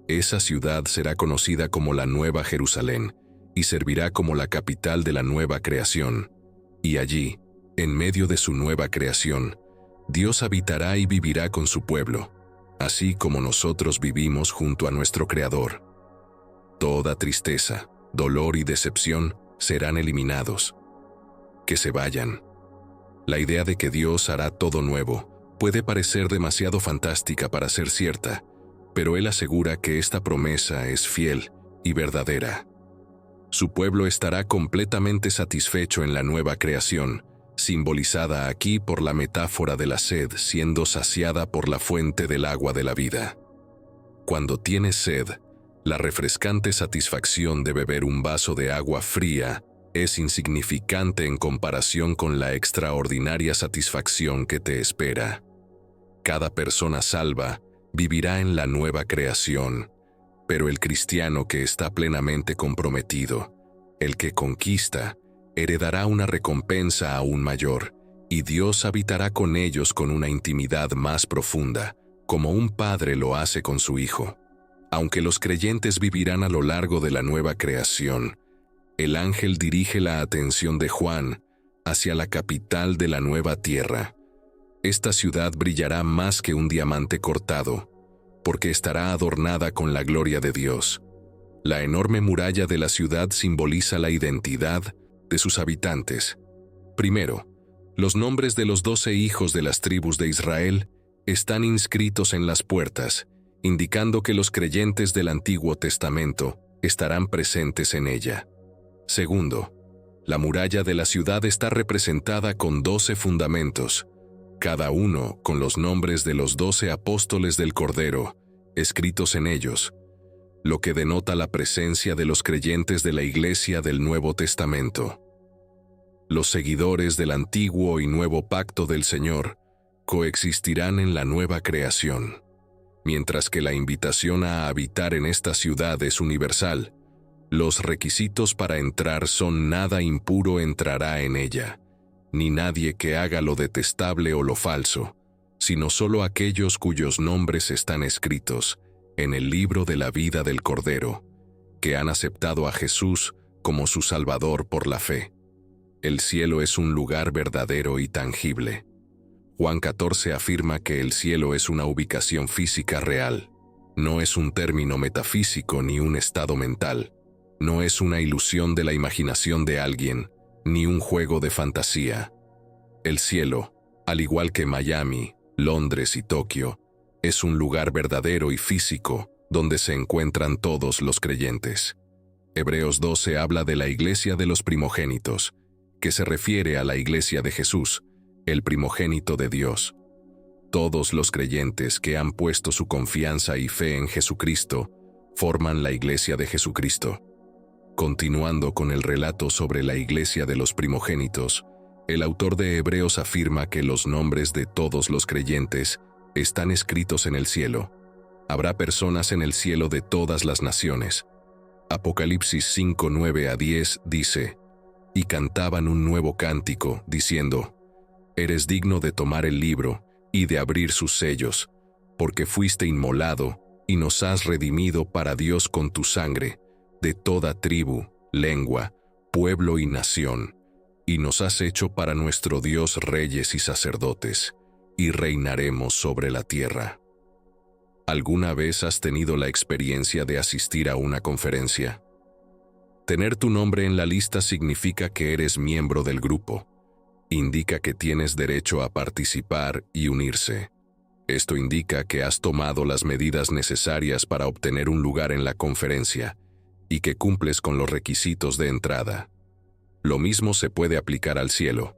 Esa ciudad será conocida como la Nueva Jerusalén y servirá como la capital de la nueva creación. Y allí, en medio de su nueva creación, Dios habitará y vivirá con su pueblo, así como nosotros vivimos junto a nuestro Creador. Toda tristeza, dolor y decepción serán eliminados. Que se vayan. La idea de que Dios hará todo nuevo puede parecer demasiado fantástica para ser cierta, pero Él asegura que esta promesa es fiel y verdadera. Su pueblo estará completamente satisfecho en la nueva creación, simbolizada aquí por la metáfora de la sed siendo saciada por la fuente del agua de la vida. Cuando tienes sed, la refrescante satisfacción de beber un vaso de agua fría es insignificante en comparación con la extraordinaria satisfacción que te espera. Cada persona salva vivirá en la nueva creación, pero el cristiano que está plenamente comprometido, el que conquista, heredará una recompensa aún mayor, y Dios habitará con ellos con una intimidad más profunda, como un padre lo hace con su hijo. Aunque los creyentes vivirán a lo largo de la nueva creación, el ángel dirige la atención de Juan hacia la capital de la nueva tierra. Esta ciudad brillará más que un diamante cortado, porque estará adornada con la gloria de Dios. La enorme muralla de la ciudad simboliza la identidad de sus habitantes. Primero, Los nombres de los 12 hijos de las tribus de Israel están inscritos en las puertas, indicando que los creyentes del Antiguo Testamento estarán presentes en ella. Segundo, la muralla de la ciudad está representada con 12 fundamentos, cada uno con los nombres de los 12 apóstoles del Cordero, escritos en ellos, lo que denota la presencia de los creyentes de la Iglesia del Nuevo Testamento. Los seguidores del Antiguo y Nuevo Pacto del Señor coexistirán en la nueva creación. Mientras que la invitación a habitar en esta ciudad es universal, los requisitos para entrar son: nada impuro entrará en ella, ni nadie que haga lo detestable o lo falso, sino solo aquellos cuyos nombres están escritos en el libro de la vida del Cordero, que han aceptado a Jesús como su Salvador por la fe. El cielo es un lugar verdadero y tangible. Juan 14 afirma que el cielo es una ubicación física real. No es un término metafísico ni un estado mental. No es una ilusión de la imaginación de alguien, ni un juego de fantasía. El cielo, al igual que Miami, Londres y Tokio, es un lugar verdadero y físico donde se encuentran todos los creyentes. Hebreos 12 habla de la iglesia de los primogénitos, que se refiere a la iglesia de Jesús, el primogénito de Dios. Todos los creyentes que han puesto su confianza y fe en Jesucristo forman la iglesia de Jesucristo. Continuando con el relato sobre la iglesia de los primogénitos, el autor de Hebreos afirma que los nombres de todos los creyentes están escritos en el cielo. Habrá personas en el cielo de todas las naciones. Apocalipsis 5, 9-10 dice: «Y cantaban un nuevo cántico, diciendo: Eres digno de tomar el libro y de abrir sus sellos, porque fuiste inmolado y nos has redimido para Dios con tu sangre, de toda tribu, lengua, pueblo y nación, y nos has hecho para nuestro Dios reyes y sacerdotes, y reinaremos sobre la tierra». ¿Alguna vez has tenido la experiencia de asistir a una conferencia? Tener tu nombre en la lista significa que eres miembro del grupo. Indica que tienes derecho a participar y unirse. Esto indica que has tomado las medidas necesarias para obtener un lugar en la conferencia y que cumples con los requisitos de entrada. Lo mismo se puede aplicar al cielo.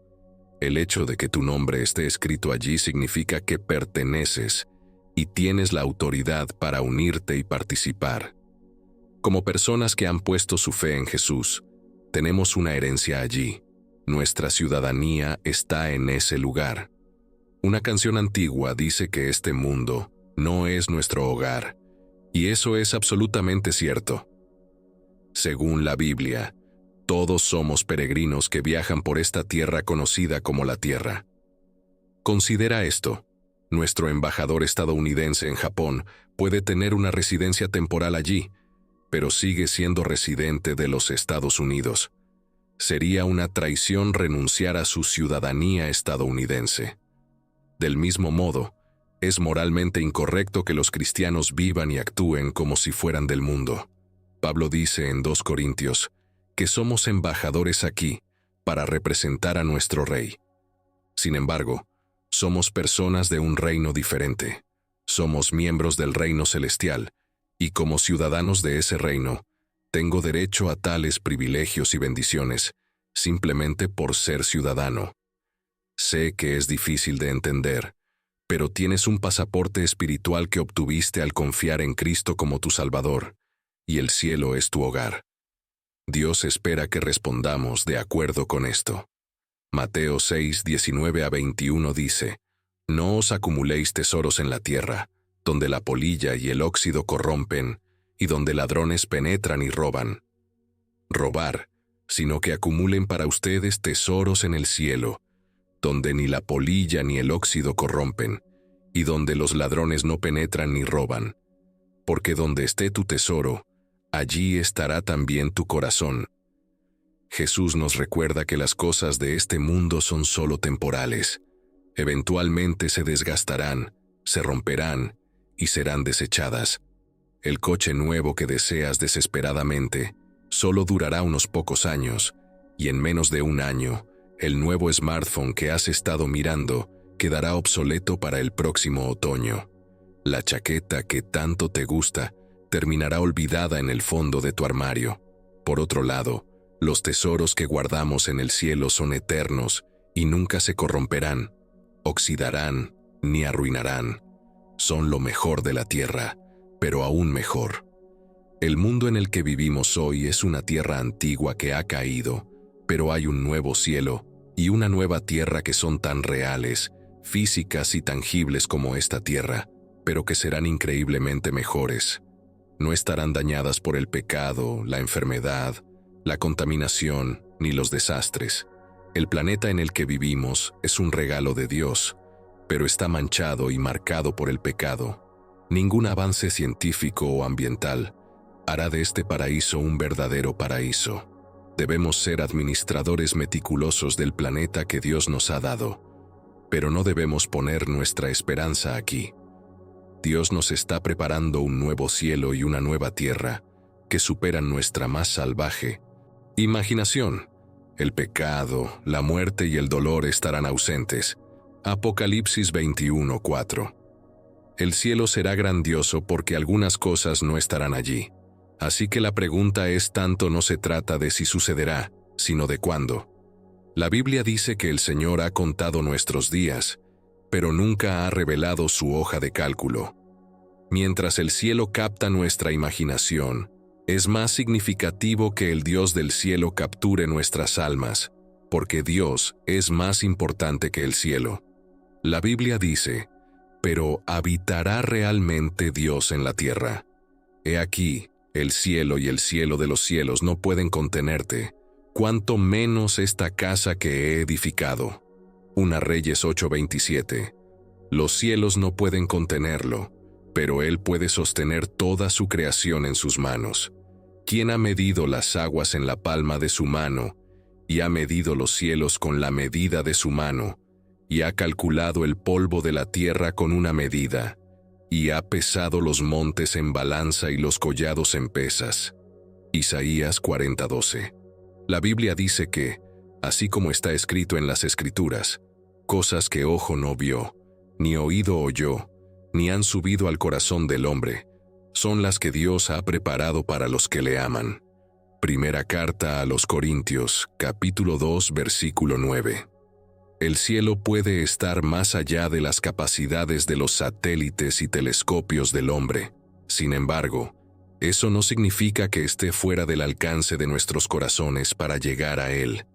El hecho de que tu nombre esté escrito allí significa que perteneces y tienes la autoridad para unirte y participar. Como personas que han puesto su fe en Jesús, tenemos una herencia allí. Nuestra ciudadanía está en ese lugar. Una canción antigua dice que este mundo no es nuestro hogar, y eso es absolutamente cierto. Según la Biblia, todos somos peregrinos que viajan por esta tierra conocida como la Tierra. Considera esto: nuestro embajador estadounidense en Japón puede tener una residencia temporal allí, pero sigue siendo residente de los Estados Unidos. Sería una traición renunciar a su ciudadanía estadounidense. Del mismo modo, es moralmente incorrecto que los cristianos vivan y actúen como si fueran del mundo. Pablo dice en 2 Corintios que somos embajadores aquí para representar a nuestro Rey. Sin embargo, somos personas de un reino diferente. Somos miembros del reino celestial, y como ciudadanos de ese reino, tengo derecho a tales privilegios y bendiciones, simplemente por ser ciudadano. Sé que es difícil de entender, pero tienes un pasaporte espiritual que obtuviste al confiar en Cristo como tu Salvador, y el cielo es tu hogar. Dios espera que respondamos de acuerdo con esto. Mateo 6, 19-21 dice: «No os acumuléis tesoros en la tierra, donde la polilla y el óxido corrompen, y donde ladrones penetran y roban. Robar, sino que acumulen para ustedes tesoros en el cielo, donde ni la polilla ni el óxido corrompen, y donde los ladrones no penetran ni roban. Porque donde esté tu tesoro, allí estará también tu corazón». Jesús nos recuerda que las cosas de este mundo son solo temporales. Eventualmente se desgastarán, se romperán y serán desechadas. El coche nuevo que deseas desesperadamente solo durará unos pocos años, y en menos de un año, el nuevo smartphone que has estado mirando quedará obsoleto para el próximo otoño. La chaqueta que tanto te gusta terminará olvidada en el fondo de tu armario. Por otro lado, los tesoros que guardamos en el cielo son eternos y nunca se corromperán, oxidarán ni arruinarán. Son lo mejor de la tierra, pero aún mejor. El mundo en el que vivimos hoy es una tierra antigua que ha caído, pero hay un nuevo cielo y una nueva tierra que son tan reales, físicas y tangibles como esta tierra, pero que serán increíblemente mejores. No estarán dañadas por el pecado, la enfermedad, la contaminación ni los desastres. El planeta en el que vivimos es un regalo de Dios, pero está manchado y marcado por el pecado. Ningún avance científico o ambiental hará de este paraíso un verdadero paraíso. Debemos ser administradores meticulosos del planeta que Dios nos ha dado, pero no debemos poner nuestra esperanza aquí. Dios nos está preparando un nuevo cielo y una nueva tierra que superan nuestra más salvaje imaginación. El pecado, la muerte y el dolor estarán ausentes. Apocalipsis 21:4. El cielo será grandioso porque algunas cosas no estarán allí. Así que la pregunta es tanto no se trata de si sucederá, sino de cuándo. La Biblia dice que el Señor ha contado nuestros días, pero nunca ha revelado su hoja de cálculo. Mientras el cielo capta nuestra imaginación, es más significativo que el Dios del cielo capture nuestras almas, porque Dios es más importante que el cielo. La Biblia dice, pero ¿habitará realmente Dios en la tierra? He aquí, el cielo y el cielo de los cielos no pueden contenerte, cuanto menos esta casa que he edificado. 1 Reyes 8:27. Los cielos no pueden contenerlo, pero Él puede sostener toda su creación en sus manos. ¿Quién ha medido las aguas en la palma de su mano, y ha medido los cielos con la medida de su mano, y ha calculado el polvo de la tierra con una medida, y ha pesado los montes en balanza y los collados en pesas? Isaías 40:12. La Biblia dice que, así como está escrito en las Escrituras, cosas que ojo no vio, ni oído oyó, ni han subido al corazón del hombre, son las que Dios ha preparado para los que le aman. Primera carta a los Corintios, capítulo 2, versículo 9. El cielo puede estar más allá de las capacidades de los satélites y telescopios del hombre. Sin embargo, eso no significa que esté fuera del alcance de nuestros corazones para llegar a Él.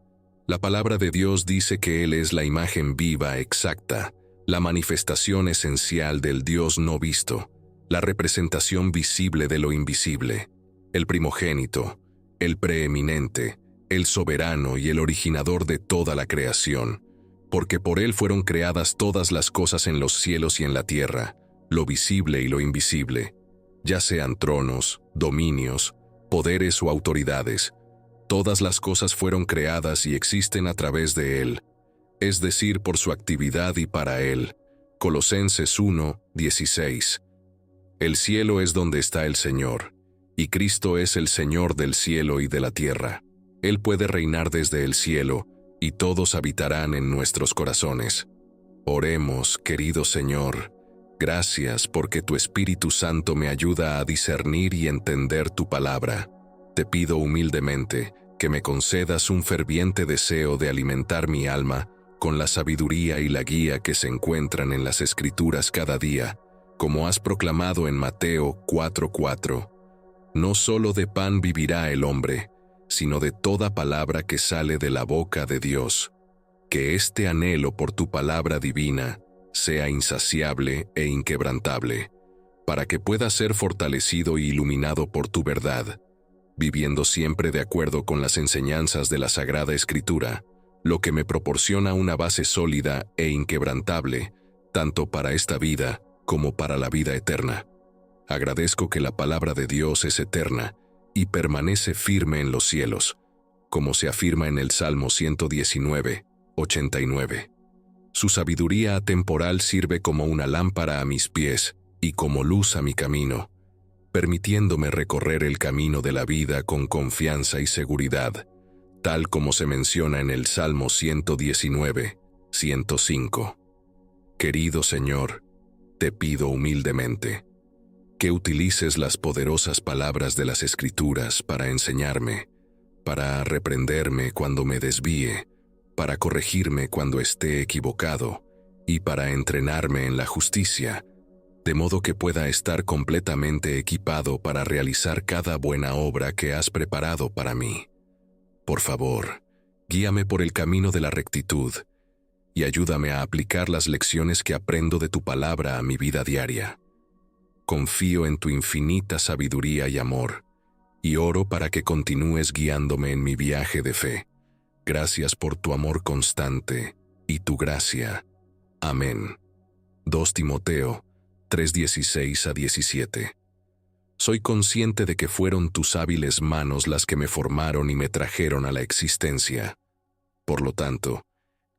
La palabra de Dios dice que Él es la imagen viva, exacta, la manifestación esencial del Dios no visto, la representación visible de lo invisible, el primogénito, el preeminente, el soberano y el originador de toda la creación, porque por Él fueron creadas todas las cosas en los cielos y en la tierra, lo visible y lo invisible, ya sean tronos, dominios, poderes o autoridades. Todas las cosas fueron creadas y existen a través de Él, es decir, por su actividad y para Él. Colosenses 1:16. El cielo es donde está el Señor, y Cristo es el Señor del cielo y de la tierra. Él puede reinar desde el cielo, y todos habitarán en nuestros corazones. Oremos, querido Señor. Gracias porque tu Espíritu Santo me ayuda a discernir y entender tu palabra. Te pido humildemente que me concedas un ferviente deseo de alimentar mi alma con la sabiduría y la guía que se encuentran en las Escrituras cada día, como has proclamado en Mateo 4:4. No solo de pan vivirá el hombre, sino de toda palabra que sale de la boca de Dios. Que este anhelo por tu palabra divina sea insaciable e inquebrantable, para que pueda ser fortalecido y iluminado por tu verdad, viviendo siempre de acuerdo con las enseñanzas de la Sagrada Escritura, lo que me proporciona una base sólida e inquebrantable, tanto para esta vida como para la vida eterna. Agradezco que la palabra de Dios es eterna y permanece firme en los cielos, como se afirma en el Salmo 119:89. Su sabiduría atemporal sirve como una lámpara a mis pies y como luz a mi camino, permitiéndome recorrer el camino de la vida con confianza y seguridad, tal como se menciona en el Salmo 119, 105. Querido Señor, te pido humildemente que utilices las poderosas palabras de las Escrituras para enseñarme, para reprenderme cuando me desvíe, para corregirme cuando esté equivocado y para entrenarme en la justicia, de modo que pueda estar completamente equipado para realizar cada buena obra que has preparado para mí. Por favor, guíame por el camino de la rectitud y ayúdame a aplicar las lecciones que aprendo de tu palabra a mi vida diaria. Confío en tu infinita sabiduría y amor, y oro para que continúes guiándome en mi viaje de fe. Gracias por tu amor constante y tu gracia. Amén. 2 Timoteo 3:16-17. Soy consciente de que fueron tus hábiles manos las que me formaron y me trajeron a la existencia. Por lo tanto,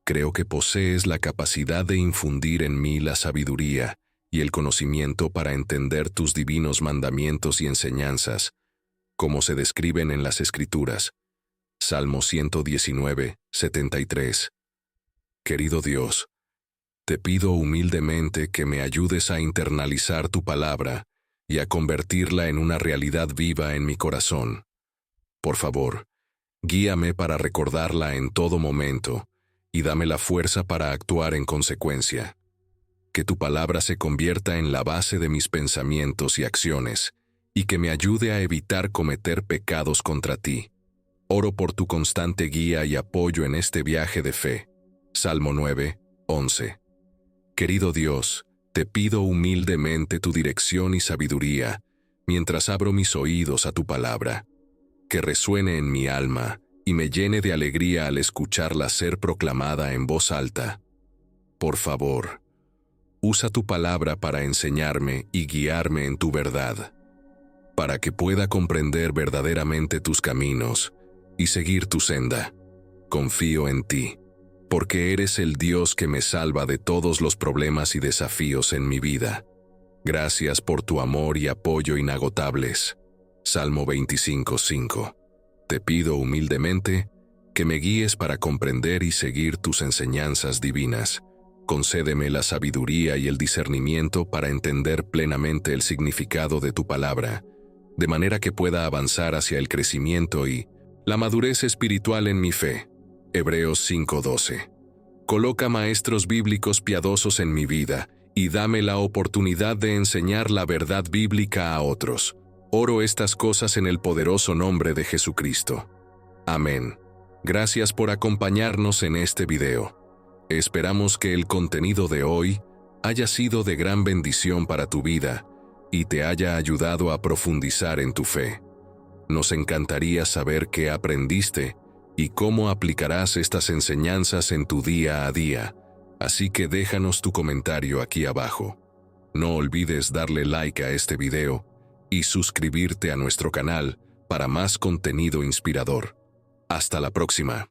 creo que posees la capacidad de infundir en mí la sabiduría y el conocimiento para entender tus divinos mandamientos y enseñanzas, como se describen en las Escrituras. Salmo 119, 73. Querido Dios, te pido humildemente que me ayudes a internalizar tu palabra y a convertirla en una realidad viva en mi corazón. Por favor, guíame para recordarla en todo momento y dame la fuerza para actuar en consecuencia. Que tu palabra se convierta en la base de mis pensamientos y acciones, y que me ayude a evitar cometer pecados contra ti. Oro por tu constante guía y apoyo en este viaje de fe. Salmo 9, 11. Querido Dios, te pido humildemente tu dirección y sabiduría, mientras abro mis oídos a tu palabra. Que resuene en mi alma y me llene de alegría al escucharla ser proclamada en voz alta. Por favor, usa tu palabra para enseñarme y guiarme en tu verdad, para que pueda comprender verdaderamente tus caminos y seguir tu senda. Confío en ti, porque eres el Dios que me salva de todos los problemas y desafíos en mi vida. Gracias por tu amor y apoyo inagotables. Salmo 25:5. Te pido humildemente que me guíes para comprender y seguir tus enseñanzas divinas. Concédeme la sabiduría y el discernimiento para entender plenamente el significado de tu palabra, de manera que pueda avanzar hacia el crecimiento y la madurez espiritual en mi fe. Hebreos 5:12. Coloca maestros bíblicos piadosos en mi vida y dame la oportunidad de enseñar la verdad bíblica a otros. Oro estas cosas en el poderoso nombre de Jesucristo. Amén. Gracias por acompañarnos en este video. Esperamos que el contenido de hoy haya sido de gran bendición para tu vida y te haya ayudado a profundizar en tu fe. Nos encantaría saber qué aprendiste y cómo aplicarás estas enseñanzas en tu día a día, así que déjanos tu comentario aquí abajo. No olvides darle like a este video y suscribirte a nuestro canal para más contenido inspirador. Hasta la próxima.